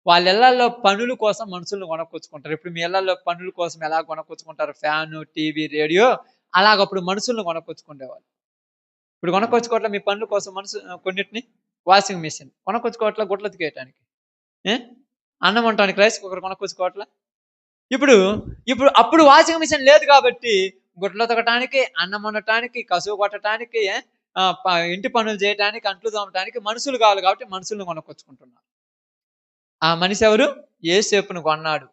వాళ్ళ ఇళ్లల్లో పనుల కోసం మనుషుల్ని కొనుక్కొచ్చుకుంటారు. ఇప్పుడు మీ ఇళ్లల్లో పనుల కోసం ఎలా కొనుక్కొచ్చుకుంటారు? ఫ్యాను, టీవీ, రేడియో, అలాగప్పుడు మనుషుల్ని కొనుక్కొచ్చుకునేవాళ్ళు. ఇప్పుడు కొనుక్కొచ్చుకోవట్లే మీ పనుల కోసం కొన్నిటిని. వాషింగ్ మెషిన్ కొనుక్కొచ్చుకోవట్లే, గుడ్లు ఉతికేయటానికి. ఏ అన్నం వండటానికి రైస్ కుక్కర్ కొనుక్కొచ్చుకోవట్లే. ఇప్పుడు ఇప్పుడు అప్పుడు వాషింగ్ మిషన్ లేదు కాబట్టి గుడ్లు ఉతకటానికి, అన్నం వండటానికి, కసువు కొట్టడానికి, ఇంటి పనులు చేయటానికి, అంట్లు తోమటానికి మనుషులు కావాలి కాబట్టి మనుషుల్ని కొనుక్కొచ్చుకుంటున్నారు. ఆ మనిషి ఎవరు? యోసేపును కొన్నాడు.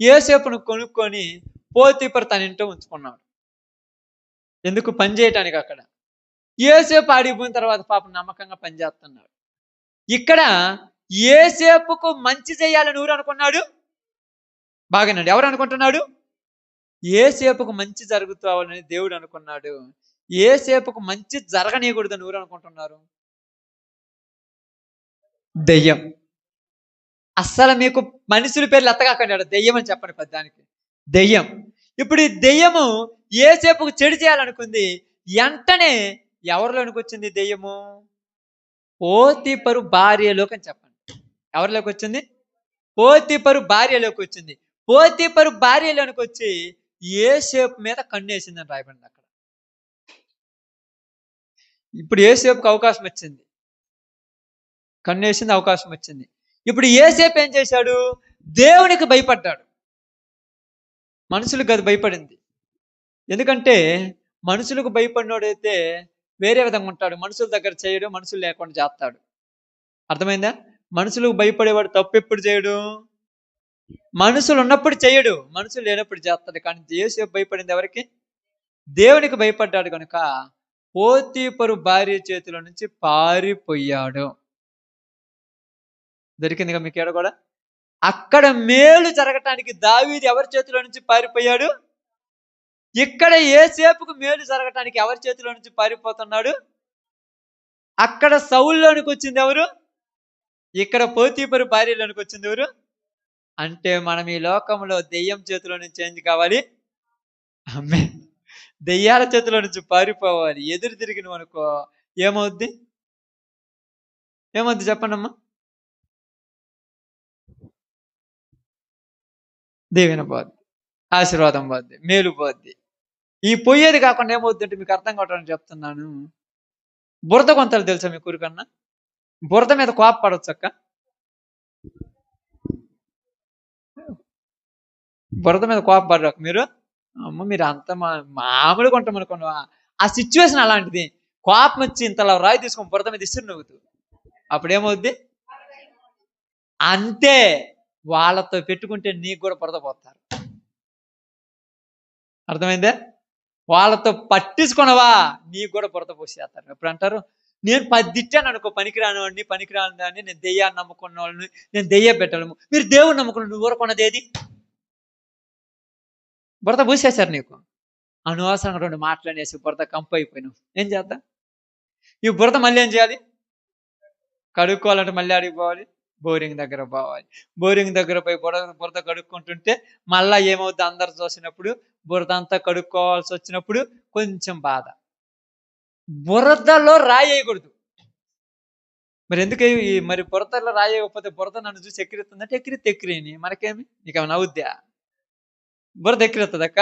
యోసేపును కొనుక్కొని పోతీఫరు తన ఇంట్లో ఉంచుకున్నాడు. ఎందుకు? పని చేయటానికి అక్కడ. యోసేపు ఆడిపోయిన తర్వాత పాపం నమ్మకంగా పనిచేస్తున్నాడు. ఇక్కడ యోసేపుకు మంచి చేయాలని ఎవరు అనుకున్నాడు? బాగానండి. ఎవరు అనుకుంటున్నాడు? యోసేపుకు మంచి జరుగుతావని దేవుడు అనుకున్నాడు. యోసేపుకు మంచి జరగనీయకూడదని ఎవరు అనుకుంటున్నారు? దెయ్యం. అస్సలు మీకు మనుషుల పేర్లు ఎత్తగాకండి, దెయ్యం అని చెప్పండి పెద్దానికి. దెయ్యం. ఇప్పుడు ఈ దెయ్యము యోసేపుకు చెడు చేయాలనుకుంది. వెంటనే ఎవరిలోనికి వచ్చింది దెయ్యము? పోతీఫరు భార్యలోకి అని చెప్పండి. ఎవరిలోకి వచ్చింది? పోతీఫరు భార్యలోకి వచ్చింది. పోతీఫరు భార్యలోనికి వచ్చి యోసేపు మీద కన్నేసిందని రాయబడింది అక్కడ. ఇప్పుడు యోసేపుకు అవకాశం వచ్చింది. కన్నేసింది, అవకాశం వచ్చింది. ఇప్పుడు యోసేపు ఏం చేశాడు? దేవునికి భయపడ్డాడు. మనుషులకు అది భయపడింది. ఎందుకంటే మనుషులకు భయపడినోడైతే వేరే విధంగా ఉంటాడు. మనుషుల దగ్గర చేయడు, మనుషులు లేకుండా చేస్తాడు. అర్థమైందా? మనుషులకు భయపడేవాడు తప్పు ఎప్పుడు చేయడు? మనుషులు ఉన్నప్పుడు చేయడు, మనుషులు లేనప్పుడు చేస్తాడు. కానీ యోసేపు భయపడింది ఎవరికి? దేవునికి భయపడ్డాడు కనుక పోతీఫరు భార్య చేతిలో నుంచి పారిపోయాడు. దొరికిందిగా మీకు ఏడ కూడా. అక్కడ మేలు జరగటానికి దావీదు ఎవరి చేతిలో నుంచి పారిపోయాడు? ఇక్కడ యోసేపుకు మేలు జరగటానికి ఎవరి చేతిలో నుంచి పారిపోతున్నాడు? అక్కడ సౌల్లోనికి వచ్చింది ఎవరు? ఇక్కడ పోతీఫరు భార్యలోనికి వచ్చింది ఎవరు? అంటే మనం ఈ లోకంలో దెయ్యం చేతిలో నుంచి ఏం కావాలి? అమ్మే దెయ్యాల చేతిలో నుంచి పారిపోవాలి. ఎదురు తిరిగిన అనుకో ఏమవుద్ది? ఏమవుద్ది చెప్పండమ్మా? దీవెన పోద్ది, ఆశీర్వాదం పోద్ది, మేలు పోద్ది. ఈ పోయేది కాకుండా ఏమవుద్ది అంటే మీకు అర్థం కావటానికి చెప్తున్నాను. బురద కొంతలు తెలుసా మీ ఊరికన్నా? బురద మీద కోపపడవచ్చు అక్క. బురద మీద కోపపడరు మీరు. అమ్మ మీరు అంత మామూలుగా ఉంటాం అనుకోండి. ఆ సిచ్యువేషన్ అలాంటిది. కోపం వచ్చి ఇంతలా రాయి తీసుకొని బురద మీద ఇసురు నవ్వుతూ అప్పుడు ఏమవుద్ది? అంతే. వాళ్ళతో పెట్టుకుంటే నీకు కూడా బురద పోతారు. అర్థమైందే? వాళ్ళతో పట్టించుకునవా నీకు కూడా బురద పోసేస్తారు. ఎప్పుడు అంటారు? నేను 10 తిట్టాను అనుకో, పనికిరాని వాడిని, పనికిరాని దాన్ని, నేను దెయ్యాన్ని నమ్ముకున్న వాళ్ళని, నేను దెయ్య పెట్టాను. మీరు దేవుని నమ్ముకున్న నువ్వు ఊరకున్నది ఏది? బురద పూసేశారు నీకు. అనవసరంగా 2 మాట్లాడేసి బురద కంపు అయిపోయినావు. ఏం చేద్దాం? ఈ బురద మళ్ళీ ఏం చేయాలి? కడుక్కోవాలంటే మళ్ళీ అడిగి పోవాలి, బోరింగ్ దగ్గర పోవాలి. బోరింగ్ దగ్గర పోయి బురద కడుక్కుంటుంటే మళ్ళా ఏమవుద్ది? అందరు చూసినప్పుడు బురద అంతా కడుక్కోవాల్సి వచ్చినప్పుడు కొంచెం బాధ. బురదలో రాయేయకూడదు. మరి ఎందుకు మరి బురదలో రాయకపోతే బురద నన్ను చూసి ఎక్కిరిస్తుందంటే ఎక్కిరిని మనకేమి? నీకేమైనా అవుద్దా? బురద ఎక్కిరిస్తుంది అక్క?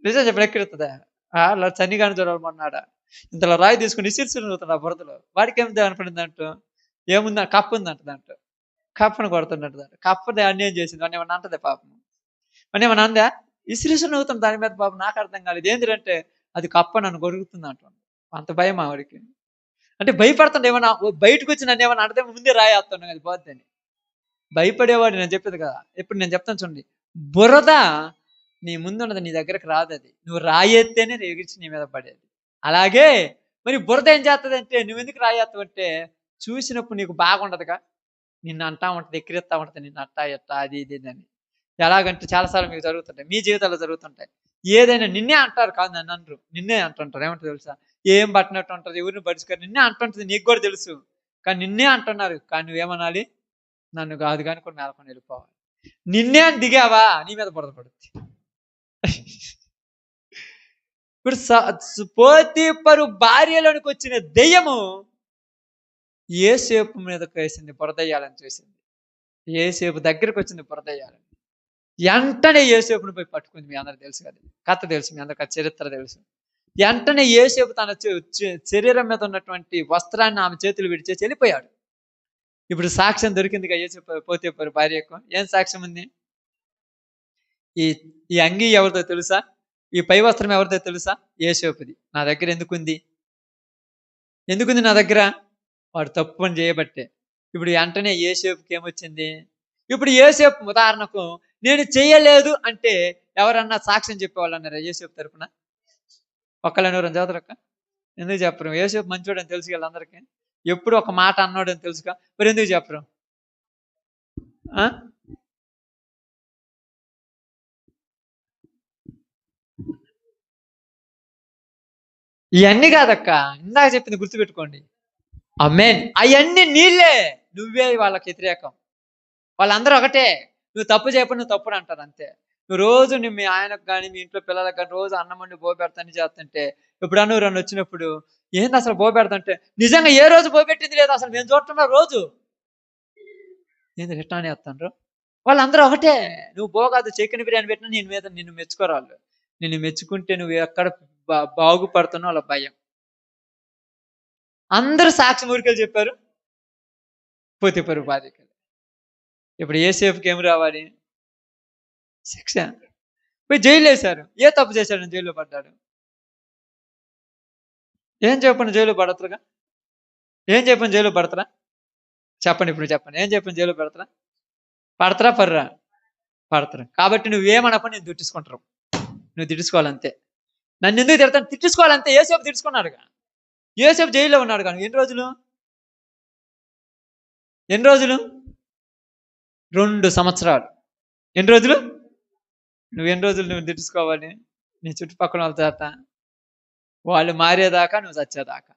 నిజం చెప్పి ఎక్కిరిస్తుందా? అలా చనిగాని చూడాలన్నాడా ఇంతలో రాయి తీసుకుని ఇసిరిసిరుగుతాడు ఆ బురదలో. వాడికి ఏమి అనపడింది అంటూ? ఏముంది? కప్పు ఉందంట దాంట్లో. కప్పను కొడుతున్నట్టు. కప్పది అన్యాయం చేసింది. వాడిని ఏమన్నా అంటది పాపం. వాడిని ఏమన్నా అందా? ఇసిరిసి నవ్వుతుంది దాని మీద పాపం. నాకు అర్థం కాలేదు. ఏంటిదంటే అది కప్ప నన్ను కొరుకుతుంది అంటుంది. అంత భయం ఆవిడకి. అంటే భయపడుతుండే ఏమన్నా బయటకు వచ్చి నన్ను ఏమన్నా అంటే ముందే రాయేస్తున్నాను అది పోద్దని. భయపడేవాడు నేను చెప్పేది కదా. ఇప్పుడు నేను చెప్తాను చూడండి. బురద నీ ముందున్నది నీ దగ్గరకు రాదు అది. నువ్వు రాయెత్తేనే ఎగిరిచి నీ మీద పడేది. అలాగే మరి బురద ఏం చేస్తదంటే నువ్వెందుకు రాయేస్తావంటే చూసినప్పుడు నీకు బాగుండదుగా. నిన్ను అంటా ఉంటది, ఎక్కిరిస్తా ఉంటది. నిన్ను అట్టా ఎట్టా అది ఇది అని. ఎలాగంటే చాలాసార్లు మీకు జరుగుతుంటాయి. మీ జీవితాల్లో జరుగుతుంటాయి. ఏదైనా నిన్నే అంటారు కాదు నన్ను అనరు. నిన్నే అంటుంటారు. ఏమంటారు తెలుసా? ఏం పట్టినట్టు ఉంటుంది, ఎవరిని పడుచుకొని నిన్నే అంటుంటుంది. నీకు కూడా తెలుసు. కానీ నిన్నే అంటున్నారు. కానీ నువ్వేమనాలి? నన్ను కాదు కానీ కొన్ని మేలకొని వెళ్ళిపోవాలి. నిన్నే అని దిగావా నీ మీద బురద పడుద్ది. ఇప్పుడు పోతీఫరు భార్యలోనికి వచ్చిన దెయ్యము యేసేపు మీదకి వేసింది, బురదయ్యాలని చూసింది. యేసేపు దగ్గరకు వచ్చింది బురదయ్యాలని. వెంటనే యేసేపుని పోయి పట్టుకుంది. మీ అందరికి తెలుసు కదా, కథ తెలుసు, మీ అందరికి చరిత్ర తెలుసు. వెంటనే యేసేపు తన శరీరం మీద ఉన్నటువంటి వస్త్రాన్ని ఆమె చేతులు విడిచేసి వెళ్ళిపోయాడు. ఇప్పుడు సాక్ష్యం దొరికిందిగా యేసేపు పోతీఫరు భార్యకు. ఏం సాక్ష్యం ఉంది? ఈ ఈ అంగీ ఎవరిదో తెలుసా? ఈ పై వస్త్రం ఎవరిదో తెలుసా? యేసేపుది. నా దగ్గర ఎందుకుంది నా దగ్గర? వాడు తప్పు పని చేయబట్టే. ఇప్పుడు వెంటనే యేసేపుకి ఏమొచ్చింది? ఇప్పుడు యేసేపు ఉదాహరణకు నేను చేయలేదు అంటే ఎవరన్నా సాక్ష్యం చెప్పేవాళ్ళు అన్నారా యేసేపు తరపున? ఒక్కళ్ళెవరు చదువురక్క? ఎందుకు చెప్పరు? యేసేపు మంచోడు అని తెలుసు వీళ్ళందరికీ. ఎప్పుడు ఒక మాట అన్నాడు అని తెలుసుగా, మరి ఎందుకు చెప్పరు? ఇవన్నీ కాదక్క, ఇందాక చెప్పింది గుర్తుపెట్టుకోండి. ఆమేన్. అవన్నీ నీళ్ళే. నువ్వే వాళ్ళకి వ్యతిరేకం. వాళ్ళందరూ ఒకటే. నువ్వు తప్పు చేయకపోతే నువ్వు తప్పుడు అంటారు అంతే. నువ్వు రోజు నువ్వు మీ ఆయనకు కానీ మీ ఇంట్లో పిల్లలకు కానీ రోజు అన్నం వండి బోపెడతాని చేస్తుంటే ఎప్పుడన్నా ఎవరన్నా వచ్చినప్పుడు ఏంది అసలు బోపెడతంటే నిజంగా ఏ రోజు బోపెట్టింది లేదు అసలు మేము చూడటంలో రోజు ఏంది రిటర్న్ చేస్తాను. వాళ్ళందరూ ఒకటే. నువ్వు బోగాదు చికెన్ బిర్యానీ పెట్టినా నిన్ను మెచ్చుకోరాళ్ళు. నిన్ను మెచ్చుకుంటే నువ్వు ఎక్కడ బాగుపడుతున్నావు వాళ్ళ భయం. అందరూ సాక్షి ఊరికెళ్ళి చెప్పారు పోతీఫరు భార్యకి. ఇప్పుడు యేసేపుకి ఏం రావాలి? శిక్ష. పోయి జైలు వేశారు. ఏ తప్పు చేశాడని జైల్లో పడ్డాడు? ఏం చెప్పండి జైల్లో పడతారుగా? ఏం చెప్పండి జైల్లో పడతారా? చెప్పండి, ఇప్పుడు చెప్పండి. ఏం చెప్పండి జైల్లో పెడతారా? పడతారా పర్రా? పడతారు. కాబట్టి నువ్వేమనపని నేను తిట్టించుకుంటారు. నువ్వు తిట్టించుకోవాలంతే. నన్ను ఎందుకు తిడతాను? తిట్టించుకోవాలంతే. యేసేపు తిట్టించుకున్నాడుగా. యేసేపు జైల్లో ఉన్నాడు కానీ ఎన్ని రోజులు? 2 సంవత్సరాలు. ఎన్ని రోజులు? నువ్వెన్ని రోజులు నువ్వు తిట్టించుకోవాలి? నీ చుట్టుపక్కల వాళ్ళ చేత వాళ్ళు మారేదాకా నువ్వు చచ్చేదాకా.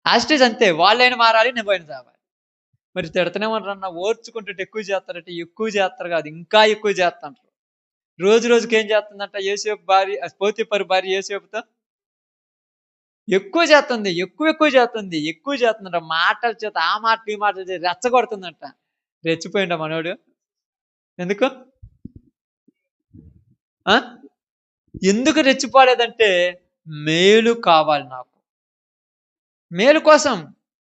యాస్టేజ్ అంతే. వాళ్ళైనా మారాలి, నువ్వైనా చావాలి. మరి తిడతనే ఉంటారన్నా ఓర్చుకుంటుంటే ఎక్కువ చేస్తారంటే ఎక్కువ చేస్తారు కాదు, ఇంకా ఎక్కువ చేస్తుంటారు. రోజు రోజుకి ఏం చేస్తుందంట యేసేపు భార్య, పోతీఫరు భార్య యేసేపుతో ఎక్కువ చేస్తుంది, ఎక్కువ చేస్తుందంట. మాటల చేత ఆ మాటలు ఈ మాటలు చేత రెచ్చగొడుతుందంట. రెచ్చిపోయిండ మనోడు. ఎందుకు ఎందుకు రెచ్చిపోలేదంటే మేలు కావాలి నాకు, మేలు కోసం,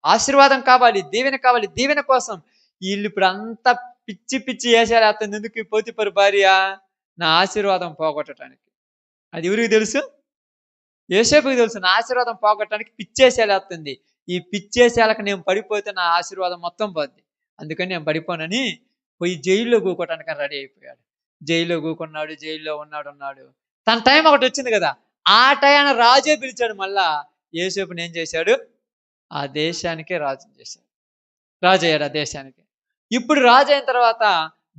ఆశీర్వాదం కావాలి, దీవెన కోసం. వీళ్ళు ఇప్పుడు అంతా పిచ్చి వేసేస్తుంది. ఎందుకు? పోతీఫరు భార్య నా ఆశీర్వాదం పోగొట్టడానికి. అది ఎవరికి తెలుసు? యేసేపుకి తెలుసు. నా ఆశీర్వాదం పోగొట్టడానికి పిచ్చేసేలేస్తుంది. ఈ పిచ్చేసేలకు నేను పడిపోతే నా ఆశీర్వాదం మొత్తం పోద్ది. అందుకని నేను పడిపోనని పోయి జైల్లో కూకోవటానికి రెడీ అయిపోయాడు. జైల్లో కూకున్నాడు, జైల్లో ఉన్నాడు. తన టైం ఒకటి వచ్చింది కదా, ఆ టైంలో రాజే పిలిచాడు. మళ్ళా యేసేపుని ఏం చేశాడు? ఆ దేశానికే రాజు చేశాడు. రాజు అయ్యాడు ఆ దేశానికి. ఇప్పుడు రాజు అయిన తర్వాత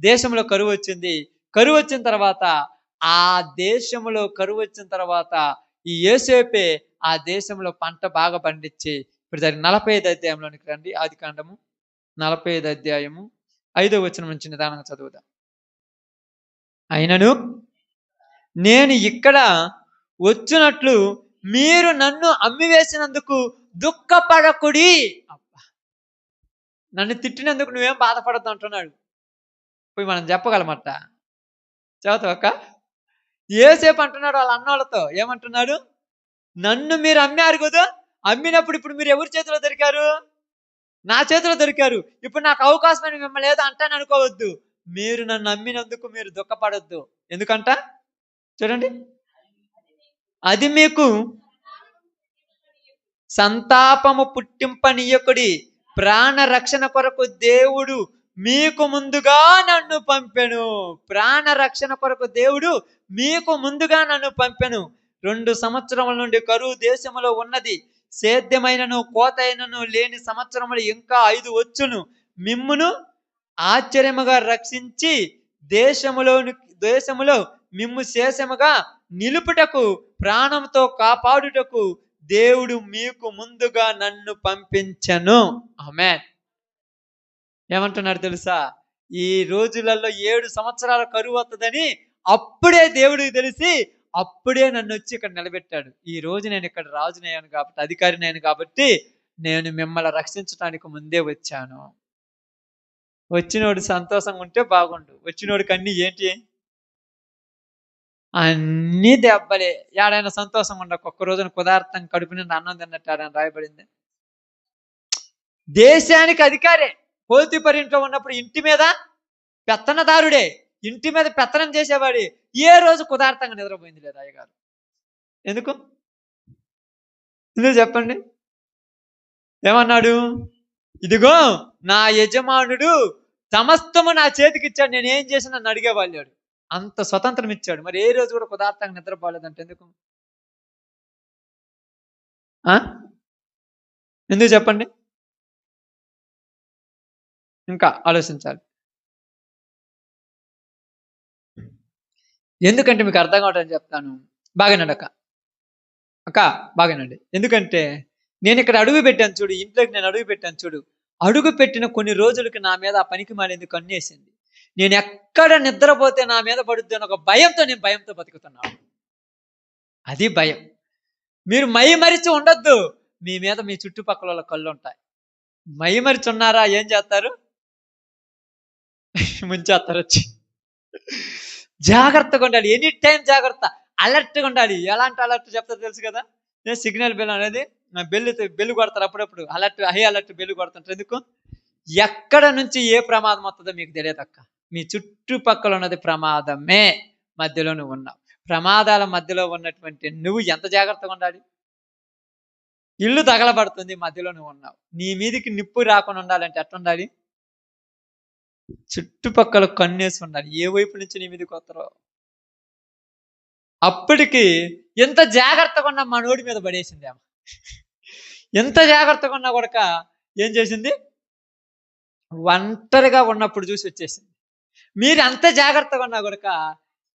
దేశంలో కరువు వచ్చింది. కరువు వచ్చిన తర్వాత ఆ దేశంలో కరువు వచ్చిన తర్వాత ఈ యేసేపే ఆ దేశంలో పంట బాగా పండించి ఇప్పుడు దానికి 45 అధ్యాయంలోనికి రండి. ఆదికాండము 45 అధ్యాయము 5వ వచనం నుంచి నిదానంగా చదువుదాం. అయినను నేను ఇక్కడ వచ్చినట్లు మీరు నన్ను అమ్మివేసినందుకు దుఃఖపడకుడి. నన్ను తిట్టినందుకు నువ్వేం బాధపడద్దు అంటున్నాడు. పోయి మనం చెప్పగలమట? చదువుతావక్క? యేసేపు అంటున్నాడు వాళ్ళ అన్నోళ్ళతో. ఏమంటున్నాడు? నన్ను మీరు అమ్మారు కదా, అమ్మినప్పుడు ఇప్పుడు మీరు ఎవరి చేతిలో దొరికారు? నా చేతిలో దొరికారు. ఇప్పుడు నాకు అవకాశం అని మిమ్మల్ని ఏదో అంటాను అనుకోవద్దు. మీరు నన్ను నమ్మినందుకు మీరు దుఃఖపడొద్దు. ఎందుకంట చూడండి, అది మీకు సంతాపము పుట్టింపనీయకుడి, ప్రాణ రక్షణ కొరకు దేవుడు మీకు ముందుగా నన్ను పంపెను. ప్రాణ రక్షణ కొరకు దేవుడు మీకు ముందుగా నన్ను పంపెను. 2 సంవత్సరముల నుండి కరువు దేశములో ఉన్నది. సేద్యమైనను కోతైనను లేని సంవత్సరములు ఇంకా 5 వచ్చును. మిమ్మును ఆశ్చర్యముగా రక్షించి దేశములో మిమ్ము శేషముగా నిలుపుటకు, ప్రాణంతో కాపాడుటకు దేవుడు మీకు ముందుగా నన్ను పంపించను. ఆమేన్. ఏమంటున్నాడు తెలుసా? ఈ రోజులలో 7 సంవత్సరాల కరువు వస్తుందని అప్పుడే దేవుడికి తెలిసి అప్పుడే నన్ను వచ్చి ఇక్కడ నిలబెట్టాడు. ఈ రోజు నేను ఇక్కడ రాజునయ్యాను కాబట్టి, అధికారినయ్యాను కాబట్టి నేను మిమ్మల్ని రక్షించడానికి ముందే వచ్చాను. వచ్చినోడు సంతోషంగా ఉంటే బాగుండు. వచ్చినోడికి అన్ని ఏంటి? అన్ని దెబ్బలే. ఏడైనా సంతోషంగా ఉండకు. ఒక్క రోజున కుదార్థం కడుపు నిండా అన్నం తిన్నట్టు ఏడైనా రాయబడింది? దేశానికి అధికారే. పోతీఫరు ఇంట్లో ఉన్నప్పుడు ఇంటి మీద పెత్తనదారుడే, ఇంటి మీద పెత్తనం చేసేవాడి. ఏ రోజు కుదార్థంగా నిద్రపోయింది లేదు అయ్యగారు. ఎందుకు చెప్పండి? ఏమన్నాడు? ఇదిగో నా యజమానుడు సమస్తము నా చేతికి ఇచ్చాడు, నేనేం చేసిన నన్ను అడిగేవాళ్ళాడు. అంత స్వతంత్రం ఇచ్చాడు. మరి ఏ రోజు కూడా కుదార్థంగా నిద్రపోలేదంటే ఎందుకు? ఎందుకు చెప్పండి? ఇంకా ఆలోచించాలి. ఎందుకంటే మీకు అర్థం కావటని చెప్తాను. బాగానండి అక్క బాగానండి. ఎందుకంటే నేను ఇక్కడ అడుగు పెట్టాను చూడు, ఇంట్లోకి నేను అడుగు పెట్టాను చూడు. అడుగు పెట్టిన కొన్ని రోజులకి నా మీద ఆ పనికి మాలేంది కన్నేసింది. నేను ఎక్కడ నిద్రపోతే నా మీద పడుద్ది అని ఒక భయంతో నేను భయంతో బతుకుతున్నాను. అది భయం. మీరు మైమరిచి ఉండొద్దు. మీ మీద మీ చుట్టుపక్కల కళ్ళు ఉంటాయి. మైమరిచి ఉన్నారా ఏం చేస్తారు? ముంచేస్తారు వచ్చి. జాగ్రత్తగా ఉండాలి. ఎనీ టైం జాగ్రత్త, అలర్ట్గా ఉండాలి. ఎలాంటి అలర్ట్ చెప్తారు తెలుసు కదా? నేను సిగ్నల్ బెల్ అనేది బెల్లు కొడతారు అప్పుడప్పుడు. హై అలర్ట్ బెల్లు కొడుతుంటారు. ఎందుకు? ఎక్కడ నుంచి ఏ ప్రమాదం వస్తుందో మీకు తెలియదు అక్క. మీ చుట్టుపక్కల ఉన్నది ప్రమాదమే. మధ్యలో నువ్వు ఉన్నావు. ప్రమాదాల మధ్యలో ఉన్నటువంటి నువ్వు ఎంత జాగ్రత్తగా ఉండాలి? ఇల్లు తగలబడుతుంది, మధ్యలో నువ్వు ఉన్నావు. నీ మీదికి నిప్పు రాకుండా ఉండాలంటే ఎట్లా ఉండాలి? చుట్టుపక్కల కన్నేసి ఉండాలి. ఏ వైపు నుంచి నీ మీదకి వస్తారో. అప్పటికి ఎంత జాగ్రత్తగా ఉన్నా మా నోటి మీద పడేసింది ఆమె. ఎంత జాగ్రత్తగా ఉన్నా కూడా ఏం చేసింది? ఒంటరిగా ఉన్నప్పుడు చూసి వచ్చేసింది. మీరు అంత జాగ్రత్తగా ఉన్నా కూడా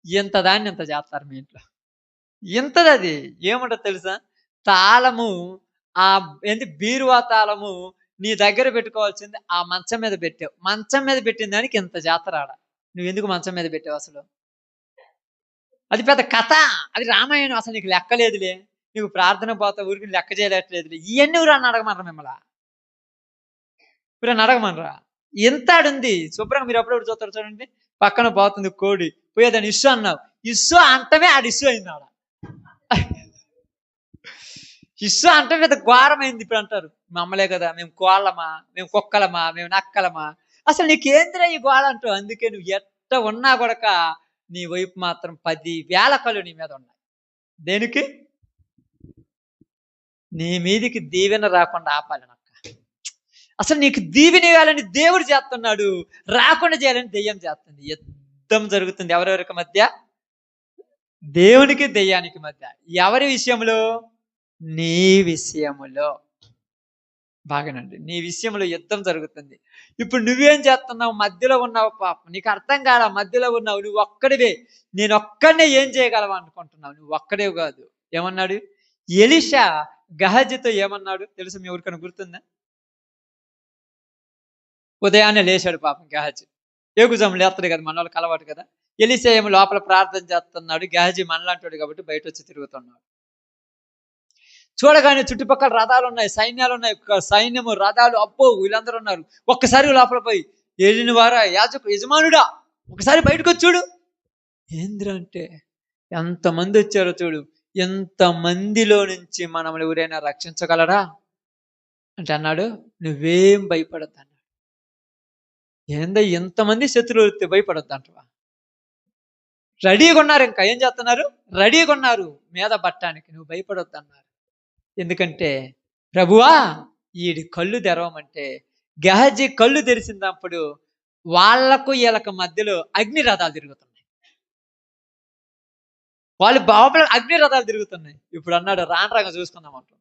ఎంత దాన్ని ఎంత చేస్తారు మీ ఇంట్లో. ఎంతది అది ఏముంటది తెలుసా? తాళము, ఆ బీరువా తాళము నీ దగ్గర పెట్టుకోవాల్సింది ఆ మంచం మీద పెట్టావు. మంచం మీద పెట్టిన దానికి ఎంత జాతరాడ. నువ్వు ఎందుకు మంచం మీద పెట్టావు? అసలు అది పెద్ద కథ. అది రామాయణం. అసలు నీకు లెక్కలేదులే. నీకు ప్రార్థన పోతా ఊరికి లెక్క చేయలేట్లేదులే. ఇవన్నీ ఊరని అడగమనరా మిమ్మల్ని? ఇప్పుడు అడగమనరా? ఎంత ఆడుంది శుభ్రంగా. మీరు అప్పుడప్పుడు చూస్తారు చూడండి, పక్కన పోతుంది కోడి, పోయేదాన్ని ఇష్యూ అన్నావు. ఇష్యూ అంటమే ఆడు ఇష్యూ అయింది. ఆడ ఇష్యూ అంటే పెద్ద ఘోరమైంది. ఇప్పుడు అంటారు మమ్మలే కదా, మేము కోళ్ళమా, మేము కుక్కలమా, మేము నక్కలమా, అసలు నీకేంద్రా ఈ గోళ అంటావు. అందుకే నువ్వు ఎట్ట ఉన్నా కూడా నీ వైపు మాత్రం 10,000 కళ్ళు నీ మీద ఉన్నాయి. దేనికి? నీ మీదికి దీవెన రాకుండా ఆపాలి నక్క. అసలు నీకు దీవెన ఇవ్వాలని దేవుడు చేస్తున్నాడు, రాకుండా చేయాలని దెయ్యం చేస్తుంది. యుద్ధం జరుగుతుంది ఎవరెవరికి మధ్య? దేవునికి దెయ్యానికి మధ్య. ఎవరి విషయంలో? నీ విషయములో. బాగానండి, నీ విషయంలో యుద్ధం జరుగుతుంది. ఇప్పుడు నువ్వేం చేస్తున్నావు? మధ్యలో ఉన్నావు. పాపం నీకు అర్థం కాదా? మధ్యలో ఉన్నావు. నువ్వు ఒక్కడివే. నేను ఒక్కడనే ఏం చేయగలవా అనుకుంటున్నావు. నువ్వు ఒక్కడే కాదు. ఏమన్నాడు ఎలీషా గహజీతో? ఏమన్నాడు తెలుసు మీ ఎవరికైనా గుర్తుందా? ఉదయాన్నే లేచాడు పాపం గహజీ. ఏగుజాము లేస్తాడు కదా, మన వాళ్ళకి అలవాటు కదా. ఎలీషా ఏమో లోపల ప్రార్థన చేస్తున్నాడు. గహజీ మనలాంటాడు కాబట్టి బయట వచ్చి తిరుగుతున్నాడు. చూడగానే చుట్టుపక్కల రథాలు ఉన్నాయి, సైన్యాలు ఉన్నాయి. సైన్యము, రథాలు, అబ్బో వీళ్ళందరూ ఉన్నారు. ఒక్కసారి లోపల పోయి, ఏలిన వారా, యజమానుడా, ఒకసారి బయటకు వచ్చి చూడు. ఏంద్రా అంటే ఎంతమంది వచ్చారో చూడు. ఎంతమందిలో నుంచి మనల్ని ఎవరైనా రక్షించగలరా? అంటే అన్నాడు, నువ్వేం భయపడొద్దు అన్నాడు. ఏందో ఇంతమంది శత్రువులు వస్తే భయపడొద్దు అంటవా? రెడీగా ఉన్నారు, ఇంకా ఏం చేస్తున్నారు? రెడీగా ఉన్నారు మీద పట్టడానికి. నువ్వు భయపడొద్దు అన్నారు. ఎందుకంటే ప్రభువా ఈడి కళ్ళు తెరవమంటే గెహజీ కళ్ళు తెరిచినప్పుడు వాళ్లకు వీళ్ళకి మధ్యలో అగ్ని రథాలు తిరుగుతున్నాయి. వాళ్ళు బాబుల అగ్ని రథాలు తిరుగుతున్నాయి. ఇప్పుడు అన్నాడు రాండ్రంగా చూసుకుందాం అంటాం.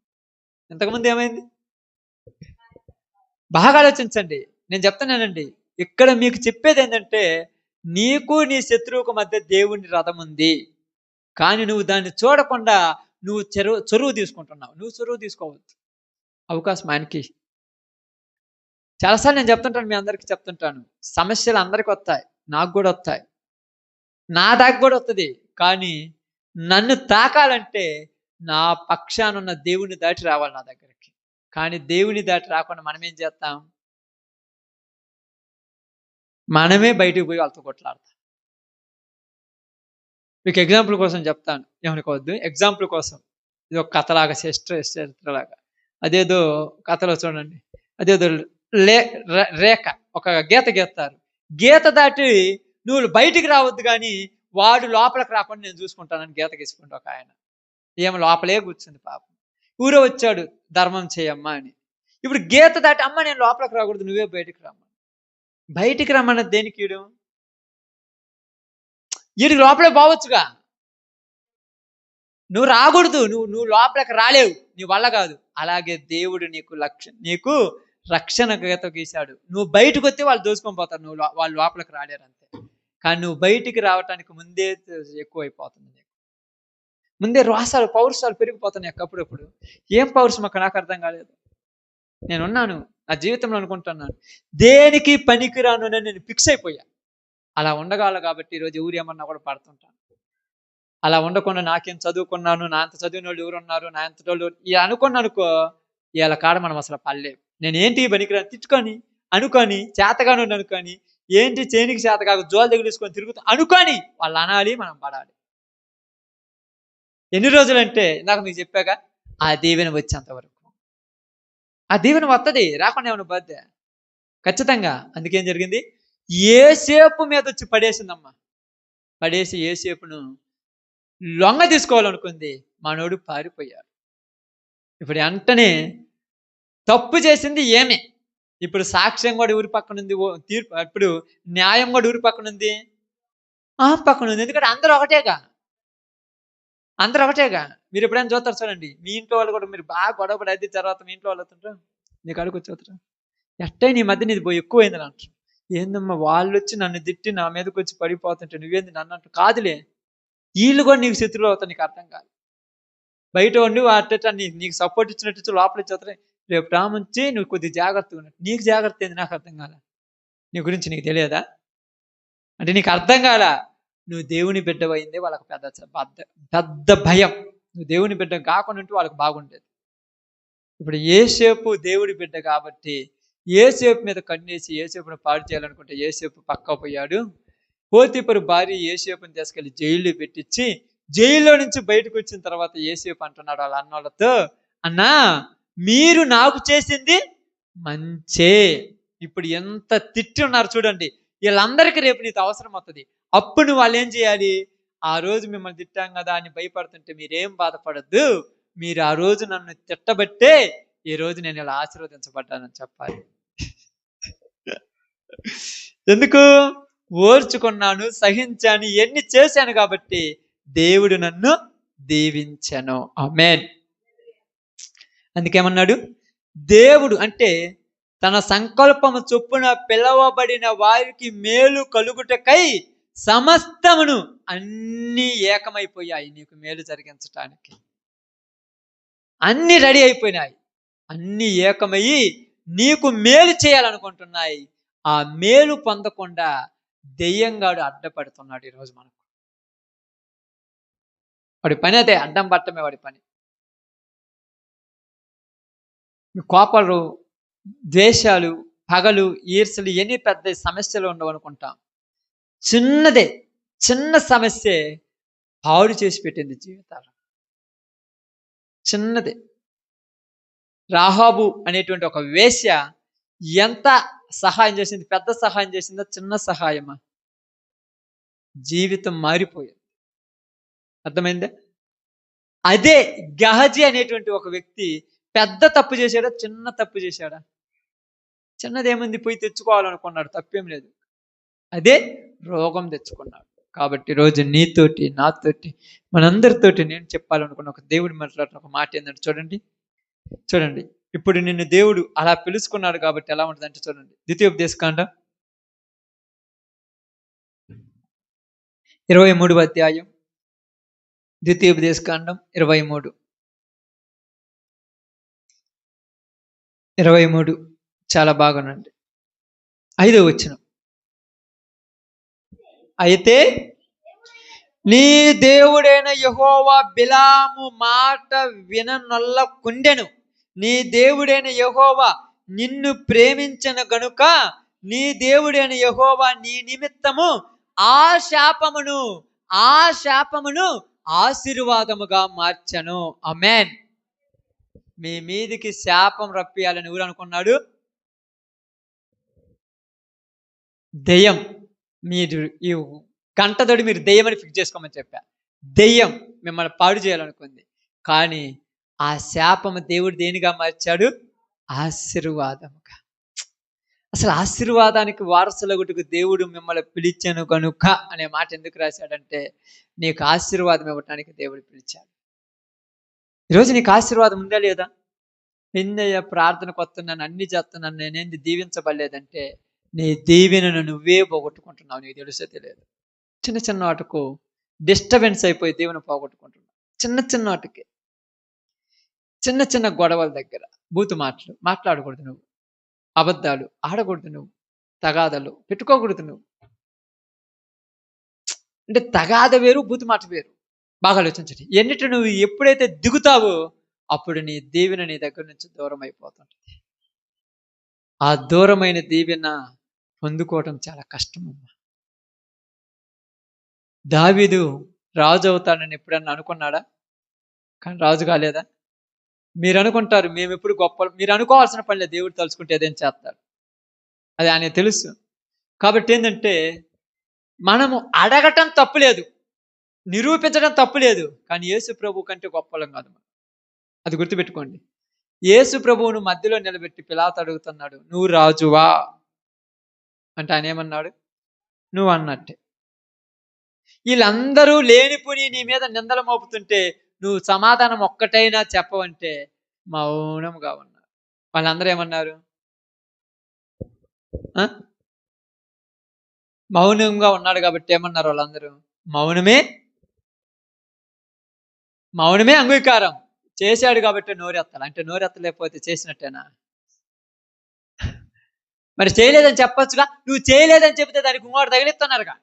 ఇంతకుముందు ఏమైంది? బాగా ఆలోచించండి. నేను చెప్తున్నానండి, ఇక్కడ మీకు చెప్పేది ఏంటంటే, నీకు నీ శత్రువుకు మధ్య దేవుని రథం ఉంది, కానీ నువ్వు దాన్ని చూడకుండా నువ్వు చొరువు తీసుకుంటున్నావు. నువ్వు చొరువు తీసుకోవద్దు. అవకాశం ఆయనకి. చాలాసార్లు నేను చెప్తుంటాను, మీ అందరికీ చెప్తుంటాను, సమస్యలు అందరికి వస్తాయి, నాకు కూడా వస్తాయి, నా దాకా కూడా వస్తుంది. కానీ నన్ను తాకాలంటే నా పక్షానున్న దేవుని దాటి రావాలి నా దగ్గరికి. కానీ దేవుని దాటి రాకుండా మనం ఏం చేస్తాం? మనమే బయటకు పోయి వాళ్ళతో కొట్లాడతాం. మీకు ఎగ్జాంపుల్ కోసం చెప్తాను, ఏమనుకోవద్దు. ఎగ్జాంపుల్ కోసం ఇది ఒక కథలాగా, చరిత్రలాగా. అదేదో కథలో చూడండి, అదేదో రేఖ, ఒక గీత గీస్తారు. గీత దాటి నువ్వు బయటికి రావద్దు, కానీ వాడు లోపలికి రాకుండా నేను చూసుకుంటానని గీత గీసుకుంటా ఒక ఆయన. ఏమో లోపలే కూర్చుంది పాపం. ఊరో వచ్చాడు ధర్మం చేయమ్మా అని. ఇప్పుడు గీత దాటి, అమ్మ నేను లోపలికి రాకూడదు, నువ్వే బయటికి రమ్మా. బయటికి రమ్మన్నది దేనికి? వీడికి లోపలే పోవచ్చుగా, నువ్వు రాకూడదు, నువ్వు లోపలికి రాలేవు, నీ వల్ల కాదు. అలాగే దేవుడు నీకు రక్షణ గీత గీశాడు. నువ్వు బయటకు వస్తే వాళ్ళు దోసుకొని పోతారు, వాళ్ళు లోపలికి రాలేరు అంతే. కానీ నువ్వు బయటికి రావటానికి ముందే ఎక్కువైపోతుంది, ముందే రోసాలు పౌరుషాలు పెరిగిపోతున్నాయి అప్పుడప్పుడు. ఏం పౌరుషం అక్కడ నాకు అర్థం కాలేదు. నేనున్నాను నా జీవితంలో అనుకుంటున్నాను, దేనికి పనికిరాను అని నేను ఫిక్స్ అయిపోయా. అలా ఉండగల కాబట్టి ఈరోజు ఎవరు ఏమన్నా కూడా పడుతుంటాను. అలా ఉండకుండా నాకేం చదువుకున్నాను, నా అంత చదివిన వాళ్ళు ఎవరున్నారు, నా అంత వాళ్ళు అనుకో, ఇలా కాడ మనం అసలు పడలేవు. నేను ఏంటి పనికిరాను తిట్టుకొని అనుకొని, చేతగాను అనుకొని, ఏంటి చేనికి చేత కాక జోలు తగిలిసుకొని తిరుగుతా అనుకొని వాళ్ళు అనాలి, మనం పడాలి. ఎన్ని రోజులంటే ఇందాక మీకు చెప్పాక, ఆ దీవెన వచ్చేంత వరకు. ఆ దీవెన వస్తుంది, రాకుండా ఏమైనా బాధ్య ఖచ్చితంగా. అందుకేం జరిగింది? ఏసేపు మీద వచ్చి పడేసిందమ్మా. పడేసి ఏసేపును లొంగ తీసుకోవాలనుకుంది, మనోడు పారిపోయాడు. ఇప్పుడు వెంటనే తప్పు చేసింది ఏమే, ఇప్పుడు సాక్ష్యం కూడా ఊరి పక్కనుంది, తీర్పు ఇప్పుడు న్యాయం కూడా ఊరి పక్కనుంది, పక్కనుంది. ఎందుకంటే అందరూ ఒకటేగా. మీరు ఎప్పుడైనా చూస్తారు చూడండి, మీ ఇంట్లో వాళ్ళు కూడా మీరు బాగా గొడవపడి అయితే తర్వాత మీ ఇంట్లో వాళ్ళు అవుతుంటారు, నీకు అడుగుతారు, ఎట్టయి నీ మధ్య నీది ఎక్కువైందని అంటారు. ఏందమ్మా వాళ్ళు వచ్చి నన్ను తిట్టి నా మీదకి వచ్చి పడిపోతుంటే నువ్వేంది నన్ను అంటారు? కాదులే, వీళ్ళు కూడా నీకు శత్రువులు అవుతారు, నీకు అర్థం కాదు. బయట ఉండి అట్ట నీకు సపోర్ట్ ఇచ్చినట్టు లోపల ఇచ్చేస్తారు. రేపు రాముంచి నువ్వు కొద్దిగా జాగ్రత్తగా ఉన్నట్టు. నీకు జాగ్రత్త ఏంది? నాకు అర్థం కాల. నీ గురించి నీకు తెలియదా? అంటే నీకు అర్థం కాల. నువ్వు దేవుని బిడ్డవైందే వాళ్ళకి పెద్ద భయం. నువ్వు దేవుని బిడ్డ కాకుండా ఉంటే వాళ్ళకి బాగుండేది. ఇప్పుడు ఏసేపు దేవుడి బిడ్డ కాబట్టి ఏసేపు మీద కన్నేసి ఏసేపును పాడు చేయాలనుకుంటే ఏసేపు పక్కా పోయాడు. పోతీఫరు భార్య ఏసేపుని తీసుకెళ్లి జైల్లో పెట్టించి, జైల్లో నుంచి బయటకు వచ్చిన తర్వాత ఏసేపు అంటున్నాడు వాళ్ళ అన్నోళ్ళతో, అన్నా మీరు నాకు చేసింది మంచే. ఇప్పుడు ఎంత తిట్టి ఉన్నారు చూడండి, వీళ్ళందరికీ రేపు నీకు అవసరం అవుతుంది. అప్పుడు నువ్వు వాళ్ళు ఏం చేయాలి? ఆ రోజు మిమ్మల్ని తిట్టాం కదా అని భయపడుతుంటే మీరేం బాధపడద్దు, మీరు ఆ రోజు నన్ను తిట్టబట్టే ఈ రోజు నేను ఇలా ఆశీర్వదించబడ్డానని చెప్పాలి. ఎందుకు? ఓర్చుకున్నాను, సహించాను, ఎన్ని చేశాను కాబట్టి దేవుడు నన్ను దీవించెను. ఆమేన్. అందుకేమన్నాడు? దేవుడు అంటే తన సంకల్పము చొప్పున పిలవబడిన వారికి మేలు కలుగుటకై సమస్తమును అన్ని ఏకమైపోయాయి నీకు మేలు జరిగించటానికి. అన్ని రెడీ అయిపోయినాయి, అన్ని ఏకమయ్యి నీకు మేలు చేయాలనుకుంటున్నాయి. ఆ మేలు పొందకుండా దెయ్యంగాడు అడ్డపడుతున్నాడు ఈరోజు మనకు. వాడి పని అదే, అడ్డం పట్టమే వాడి పని. కోపాలు, ద్వేషాలు, పగలు, ఈర్షలు ఎన్ని పెద్ద సమస్యలు ఉండవు అనుకుంటాం. చిన్న సమస్య పాడు చేసి పెట్టింది జీవితాలు. చిన్నదే. రాహాబు అనేటువంటి ఒక వేశ్య ఎంత సహాయం చేసింది? పెద్ద సహాయం చేసిందా, చిన్న సహాయమా? జీవితం మారిపోయింది. అర్థమైందా? అదే గహజీ అనేటువంటి ఒక వ్యక్తి పెద్ద తప్పు చేశాడా, చిన్న తప్పు చేశాడా? చిన్నదేముంది, పోయి తెచ్చుకోవాలనుకున్నాడు, తప్పేం లేదు. అదే రోగం తెచ్చుకున్నాడు. కాబట్టి రోజు నీతోటి, నాతోటి, మనందరితోటి నేను చెప్పాలనుకున్న ఒక దేవుడు మాట్లాడుతున్న ఒక మాట ఏంటంటే చూడండి, ఇప్పుడు నిన్ను దేవుడు అలా పిలుచుకున్నాడు కాబట్టి ఎలా ఉంటుందంటే చూడండి, ద్వితీయోపదేశకాండం 23వ అధ్యాయం, ద్వితీయోపదేశకాండం 23 చాలా బాగునండి. 5వ వచనం, అయితే నీ దేవుడైన యెహోవా బిలాము మాట విననొల్లకుండెను. నీ దేవుడైన యెహోవా నిన్ను ప్రేమించను గనుక నీ దేవుడైన యెహోవా నీ నిమిత్తము ఆ శాపమును ఆశీర్వాదముగా మార్చను. ఆమేన్. మీ మీదికి శాపం రప్పియాలని ఎవరు అనుకున్నాడు? దెయ్యం. మీరు ఈ గంటతోటి మీరు దెయ్యం అని ఫిక్స్ చేసుకోమని చెప్పా. దెయ్యం మిమ్మల్ని పాడు చేయాలనుకుంది, కానీ ఆ శాపము దేవుడు దేనిగా మార్చాడు? ఆశీర్వాదముగా. అసలు ఆశీర్వాదానికి వారసులగుటకు దేవుడు మిమ్మల్ని పిలిచాను కనుక అనే మాట ఎందుకు రాశాడంటే, నీకు ఆశీర్వాదం ఇవ్వటానికి దేవుడు పిలిచాడు. ఈరోజు నీకు ఆశీర్వాదం ఉందా లేదా? ఏందయ్యా ప్రార్థనకు వస్తున్నాను, అన్ని చేస్తున్నాను, నేనేంది దీవించబడలేదంటే, నీ దీవెనను నువ్వే పోగొట్టుకుంటున్నావు, నీకు తెలుసో తెలియదు. చిన్న చిన్న వాటికు డిస్టర్బెన్స్ అయిపోయి దేవుని పోగొట్టుకుంటున్నావు. చిన్న వాటికి, చిన్న గొడవల దగ్గర బూతు మాటలు మాట్లాడకూడదు, నువ్వు అబద్ధాలు ఆడకూడదు, నువ్వు తగాదలు పెట్టుకోకూడదు. నువ్వు అంటే తగాద వేరు, బూతు మాట వేరు. బాగా ఆలోచించండి. ఎన్నిటి నువ్వు ఎప్పుడైతే దిగుతావో అప్పుడు నీ దీవెన నీ దగ్గర నుంచి దూరం అయిపోతుంటుంది. ఆ దూరమైన దీవెన పొందుకోవటం చాలా కష్టం అమ్మా. దావీదు రాజు అవుతానని ఎప్పుడన్నా అనుకున్నాడా? కానీ రాజు కాలేదా? మీరు అనుకుంటారు మేము ఎప్పుడు గొప్ప, మీరు అనుకోవాల్సిన పనిలే, దేవుడు తలుచుకుంటే ఏదేం చేస్తాడు, అది ఆయన తెలుసు. కాబట్టి ఏంటంటే, మనము అడగటం తప్పులేదు, నిరూపించడం తప్పులేదు, కానీ యేసు ప్రభు కంటే గొప్పలం కాదు మనం. అది గుర్తుపెట్టుకోండి. యేసు ప్రభువును మధ్యలో నిలబెట్టి పిలాతు అడుగుతున్నాడు, నువ్వు రాజువా అంటే ఆయన ఏమన్నాడు? నువ్వు అన్నట్టే. వీళ్ళందరూ లేనిపోని నీ మీద నిందలు మోపుతుంటే నువ్వు సమాధానం ఒక్కటైనా చెప్పవంటే మౌనంగా ఉన్నారు. వాళ్ళందరూ ఏమన్నారు? మౌనంగా ఉన్నాడు కాబట్టి ఏమన్నారు వాళ్ళందరూ? మౌనమే అంగీకారం. చేశాడు కాబట్టి నోరెత్తాలి అంటే నోరెత్తలేకపోతే చేసినట్టేనా? మరి చేయలేదని చెప్పొచ్చుగా. నువ్వు చేయలేదని చెబితే దానికి ఇంకోటి తగిలిస్తున్నారుగా,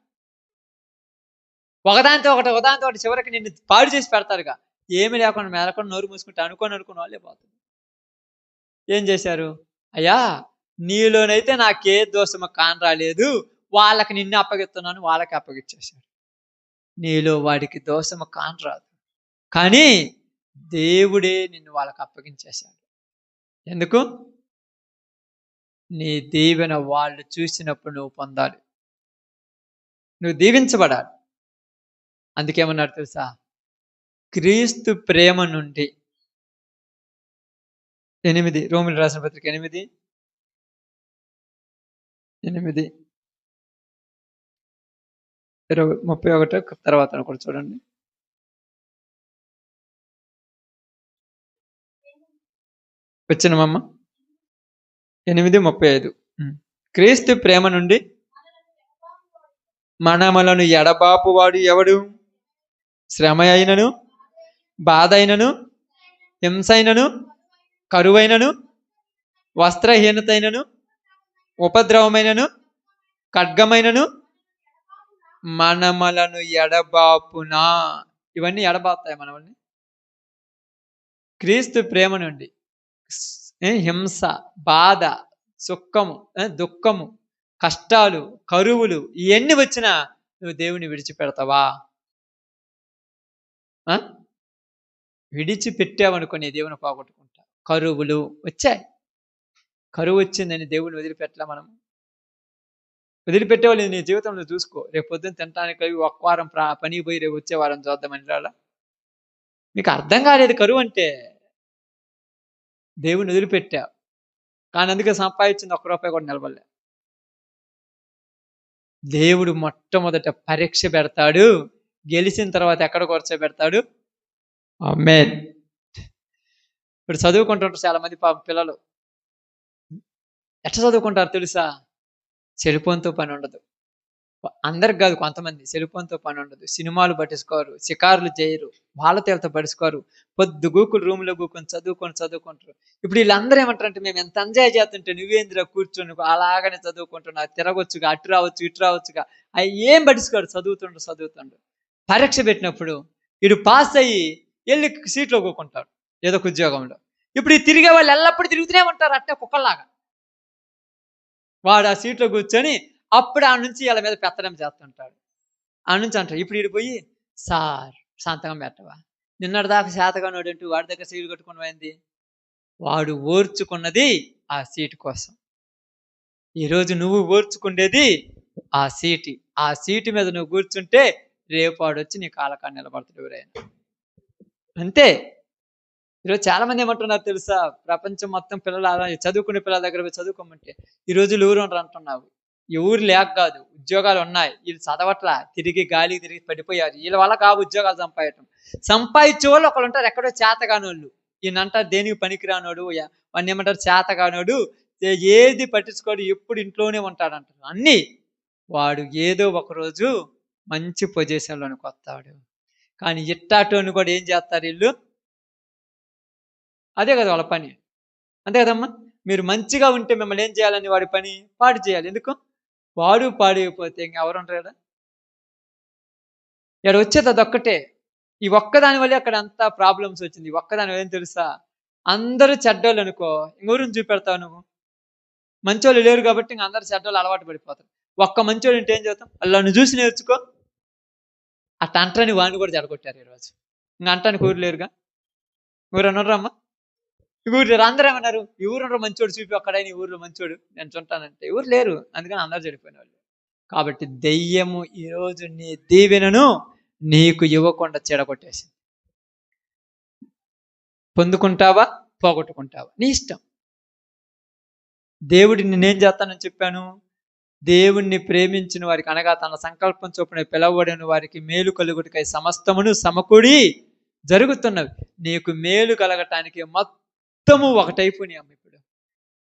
ఒకదానితో ఒకటి చివరికి నిన్ను పాడు చేసి పెడతారుగా. ఏమి లేకుండా మేలకుండా నోరు మూసుకుంటే అనుకున్న వాళ్ళే పోతుంది. ఏం చేశారు? అయ్యా నీలోనైతే నాకే దోషము కానరాలేదు, వాళ్ళకి నిన్ను అప్పగిస్తున్నాను, వాళ్ళకి అప్పగిచ్చేశాడు. నీలో వాడికి దోషము కానరాదు, కానీ దేవుడే నిన్ను వాళ్ళకి అప్పగించేశాడు. ఎందుకు? నీ దీవెన వాళ్ళు చూసినప్పుడు నువ్వు పొందాలి, నువ్వు దీవించబడాలి. అందుకేమన్నాడు తెలుసా? క్రీస్తు ప్రేమ నుండి 8 రోమిలు రాసిన పత్రిక 8:31 తర్వాత కూడా చూడండి. వచ్చినమమ్మ 8:35. క్రీస్తు ప్రేమ నుండి మనములను ఎడబాపు వాడు ఎవడు? శ్రమ అయినను, బాధ అయినను, హింస అయినను, కరువైనను, వస్త్రహీనతైనను, ఉపద్రవమైనను, ఖడ్గమైనను మనమలను ఎడబాపునా. ఇవన్నీ ఎడబాపుతాయి మనల్ని. క్రీస్తు ప్రేమ నుండి హింస, బాధ, సుఖము, దుఃఖము, కష్టాలు, కరువులు ఇవన్నీ వచ్చినా నువ్వు దేవుని విడిచిపెడతావా? విడిచిపెట్టావనుకో నీ దేవుని పోగొట్టుకుంటా. కరువులు వచ్చాయి. కరువు వచ్చిందని దేవుడిని వదిలిపెట్టలా మనం. వదిలిపెట్టేవాళ్ళు నీ జీవితంలో చూసుకో. రేపు పొద్దున్న తినడానికి ఒక్క వారం పనికి పోయి రేపు వచ్చే వారం చూద్దామని రాలా. మీకు అర్థం కాలేదు కరువు అంటే. దేవుడిని వదిలిపెట్టావు, కానీ అందుకే సంపాదించింది ₹1 కూడా నిలబడలే. దేవుడు మొట్టమొదట పరీక్ష పెడతాడు, గెలిచిన తర్వాత ఎక్కడ కూర్చోబెడతాడు? ఆమేన్. ఇప్పుడు చదువుకుంటుంటారు చాలా మంది పిల్లలు. ఎట్లా చదువుకుంటారు తెలుసా? సెల్ ఫోన్తో పని ఉండదు. అందరికి కాదు, కొంతమంది సెల్ ఫోన్తో పని ఉండదు. సినిమాలు పట్టించుకోరు, షికారులు చేయరు, వాళ్ళతో పడుచుకోరు. పొద్దు గూకులు రూమ్లో కూకొని చదువుకుంటారు. ఇప్పుడు వీళ్ళందరూ ఏమంటారంటే, మేము ఎంత ఎంజాయ్ చేస్తుంటే నువ్వేంద్ర కూర్చొని అలాగనే చదువుకుంటున్నా, తిరగొచ్చుగా, అటు రావచ్చు ఇటు రావచ్చుగా. అవి ఏం పట్టించుకోరు, చదువుతుండు. పరీక్ష పెట్టినప్పుడు వీడు పాస్ అయ్యి వెళ్ళి సీట్లో కూకుంటాడు ఏదో ఒక ఉద్యోగంలో. ఇప్పుడు ఈ తిరిగే వాళ్ళు ఎల్లప్పుడూ తిరుగుతూనే ఉంటారు అట్టే కుక్కల్లాగా. వాడు ఆ సీట్లో కూర్చొని అప్పుడు ఆ నుంచి వాళ్ళ మీద పెత్తడం చేస్తుంటాడు. ఆ నుంచి అంటారు. ఇప్పుడు వీడు పోయి, సార్ శాంతంగా పెట్టవా, నిన్నటి దాకా శాతగానోడు అంటూ వాడి దగ్గర సీటు కట్టుకుని పోయింది. వాడు ఓర్చుకున్నది ఆ సీటు కోసం. ఈరోజు నువ్వు ఓర్చుకుండేది ఆ సీటు మీద నువ్వు కూర్చుంటే రేపు వాడు వచ్చి నీ కాలకాన్ని నిలబడతాడు ఎవరైనా. అంతే. ఈరోజు చాలా మంది ఏమంటున్నారు తెలుసా? ప్రపంచం మొత్తం పిల్లలు చదువుకునే పిల్లల దగ్గర పోయి చదువుకోమంటే ఈ రోజులు ఊరు అంటున్నావు. ఈ ఊరు లేక కాదు, ఉద్యోగాలు ఉన్నాయి. వీళ్ళు చదవట్లా, తిరిగి గాలికి తిరిగి పడిపోయారు. వీళ్ళ వల్ల కావు ఉద్యోగాలు సంపాదించే వాళ్ళు ఒకళ్ళు ఉంటారు, ఎక్కడో చేతగానోళ్ళు. ఈయనంటారు దేనికి పనికిరానోడు, వాడిని ఏమంటారు చేతగానోడు, ఏది పట్టించుకోడు, ఎప్పుడు ఇంట్లోనే ఉంటాడంటారు. అన్నీ వాడు ఏదో ఒకరోజు మంచి పొజిషన్లోనికి వస్తాడు. కానీ ఇట్టాటోని కూడా ఏం చేస్తారు వీళ్ళు? అదే కదా వాళ్ళ పని. అంతే కదమ్మా. మీరు మంచిగా ఉంటే మిమ్మల్ని ఏం చేయాలని వాడి పని పాడు చేయాలి. ఎందుకు? వాడు పాడైపోతే ఇంకెవరు ఉంటారు? ఇక్కడ వచ్చేది అదొక్కటే. ఈ ఒక్కదాని వల్లే అక్కడ అంతా ప్రాబ్లమ్స్ వచ్చింది. ఒక్కదాని వల్ల ఏం తెలుసా? అందరూ చెడ్డోళ్ళు అనుకో, ఇంకెవరిని చూపెడతావు నువ్వు? మంచోళ్ళు లేరు కాబట్టి ఇంక అందరు చెడ్డోళ్ళు అలవాటు పడిపోతారు. ఒక్క మంచోళ్ళు ఉంటే ఏం చేస్తాం? వాళ్ళని చూసి నేర్చుకో. అట్ట అంటని వాడిని కూడా జడగొట్టారు ఈరోజు. ఇంక అంటానికి ఊరు లేరుగా. ఊరు అన్నారమ్మా, ఈ ఊరు అందరూ ఏమన్నారు? ఈ ఊరు మంచోడు చూపి ఒక్కడైనా ఈ ఊర్లో మంచోడు నేను చుంటానంటే ఊరు లేరు. అందుకని అందరు చెడిపోయిన వాళ్ళు. కాబట్టి దెయ్యము ఈరోజు నీ దీవెనను నీకు ఇవ్వకుండా చెడగొట్టేసింది. పొందుకుంటావా, పోగొట్టుకుంటావా, నీ ఇష్టం. దేవుడిని నేనేం చేస్తానని చెప్పాను? దేవుణ్ణి ప్రేమించిన వారికి, అనగా తన సంకల్పం చొప్పున పిలవబడిన వారికి మేలు కలుగుటకై సమస్తమును సమకూడి జరుగుతున్నవి. నీకు మేలు కలగటానికి మొత్తము ఒకటైపోయినాయి అమ్మ. ఇప్పుడు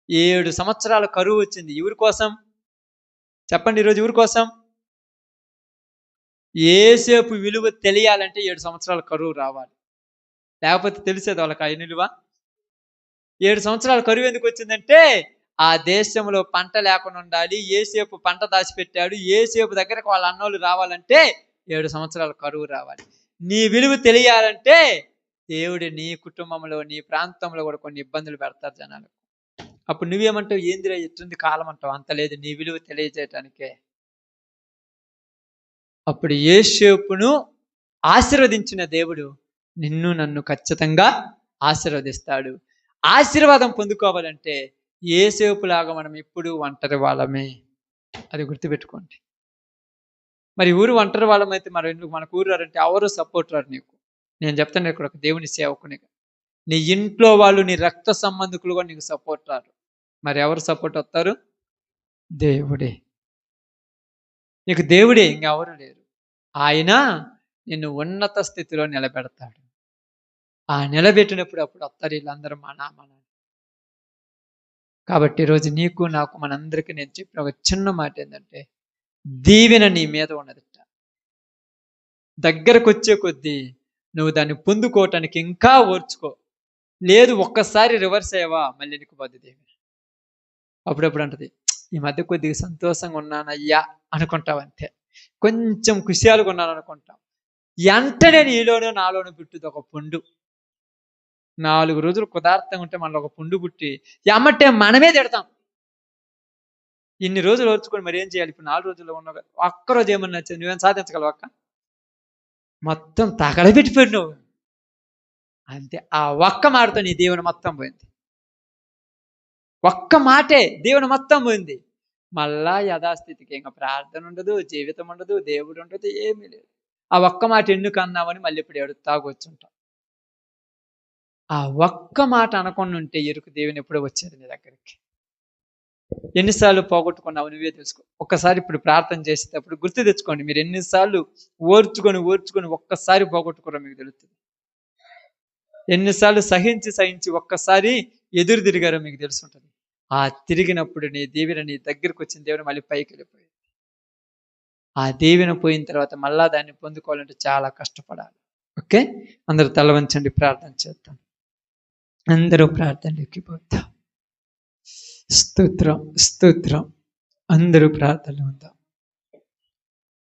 7 సంవత్సరాల కరువు వచ్చింది. ఎవరి కోసం చెప్పండి? ఈరోజు ఎవరి కోసం? యేసేపు విలువ తెలియాలంటే 7 సంవత్సరాల కరువు రావాలి. లేకపోతే తెలిసేది వాళ్ళకి ఆయన విలువ. 7 సంవత్సరాల కరువు ఎందుకు వచ్చిందంటే ఆ దేశంలో పంట లేకుండా ఉండాలి. యేసేపు పంట దాచిపెట్టాడు. యేసేపు దగ్గరకు వాళ్ళ అన్నోళ్ళు రావాలంటే 7 సంవత్సరాల కరువు రావాలి. నీ విలువ తెలియాలంటే దేవుడు నీ కుటుంబంలో, నీ ప్రాంతంలో కూడా కొన్ని ఇబ్బందులు పెడతారు జనాలు. అప్పుడు నువ్వేమంటావు? ఏందిరా ఎట్టుంది కాలం అంటావు. అంత లేదు, నీ విలువ తెలియజేయటానికే. అప్పుడు యేసేపును ఆశీర్వదించిన దేవుడు నిన్ను నన్ను ఖచ్చితంగా ఆశీర్వదిస్తాడు. ఆశీర్వాదం పొందుకోవాలంటే యేసేపులాగా మనం ఎప్పుడు ఒంటరి వాళ్ళమే. అది గుర్తుపెట్టుకోండి. మరి ఊరు ఒంటరి వాళ్ళమైతే మరి ఎందుకు మనకు ఊరు రారంటే ఎవరు సపోర్ట్ రారు నీకు. నేను చెప్తాను ఇక్కడ ఒక దేవుని సేవకునిగా, నీ ఇంట్లో వాళ్ళు, నీ రక్త సంబంధికులు కూడా నీకు సపోర్ట్ రారు. మరి ఎవరు సపోర్ట్ వస్తారు? దేవుడే. నీకు దేవుడే, ఇంకెవరు లేరు. ఆయన నిన్ను ఉన్నత స్థితిలో నిలబెడతాడు. ఆ నిలబెట్టినప్పుడు అప్పుడు వస్తారు వీళ్ళందరూ మన. కాబట్టి ఈరోజు నీకు నాకు మనందరికీ నేను చెప్పిన ఒక చిన్న మాట ఏంటంటే, దీవెన నీ మీద ఉన్నదిట. దగ్గరకు వచ్చే కొద్దీ నువ్వు దాన్ని పొందుకోవటానికి ఇంకా ఓర్చుకో. లేదు ఒక్కసారి రివర్స్ అయ్యావా మళ్ళీ నీకు పోద్ది దీవెన. అప్పుడప్పుడు అంటది, ఈ మధ్య కొద్దిగా సంతోషంగా ఉన్నానయ్యా అనుకుంటావు, అంతే. కొంచెం కుశాలుగా ఉన్నాను అనుకుంటాం, వెంటనే నీలోనూ నాలోనూ పుట్టింది ఒక పుండు. 4 రోజులు కుదార్థంగా ఉంటే మనలో ఒక పుండు పుట్టి ఎమ్మటే మనమే తిడతాం. ఇన్ని రోజులు ఓర్చుకొని మరి ఏం చేయాలి? ఇప్పుడు 4 రోజుల్లో ఉన్న ఒక్కరోజు ఏమన్నా నచ్చింది, నువ్వేం సాధించగలవు అక్క? మొత్తం తగలబెట్టిపోయి నువ్వు అంతే. ఆ ఒక్క మాటతో నీ దేవుని మొత్తం పోయింది. ఒక్క మాటే దేవుని మొత్తం పోయింది. మళ్ళా యథాస్థితికి ఇంకా ప్రార్థన ఉండదు, జీవితం ఉండదు, దేవుడు ఉండదు, ఏమీ లేదు. ఆ ఒక్క మాట ఎందుకు అన్నామని మళ్ళీ ఇప్పుడు ఎడుతా కూర్చుంటాం. ఆ ఒక్క మాట అనకుండా ఉంటే ఎరుకు దేవుని ఎప్పుడో వచ్చేది నీ దగ్గరికి. ఎన్నిసార్లు పోగొట్టుకున్నావు నువ్వే తెలుసుకో. ఒక్కసారి ఇప్పుడు ప్రార్థన చేసేటప్పుడు గుర్తు తెచ్చుకోండి, మీరు ఎన్నిసార్లు ఓర్చుకొని ఒక్కసారి పోగొట్టుకోరో మీకు తెలుస్తుంది. ఎన్నిసార్లు సహించి ఒక్కసారి ఎదురు తిరిగారో మీకు తెలుసుంటుంది. ఆ తిరిగినప్పుడు నీ దీవెన నీ దగ్గరకు వచ్చిన దేవుని మళ్ళీ పైకి వెళ్ళిపోయింది. ఆ దీవెన పోయిన తర్వాత మళ్ళా దాన్ని పొందుకోవాలంటే చాలా కష్టపడాలి. ఓకే, అందరూ తల వంచండి, ప్రార్థన చేద్దాం. అందరూ ప్రార్థనలోకి పోతాం. స్తోత్రం స్తోత్రం. అందరూ ప్రార్థనలో ఉందాం.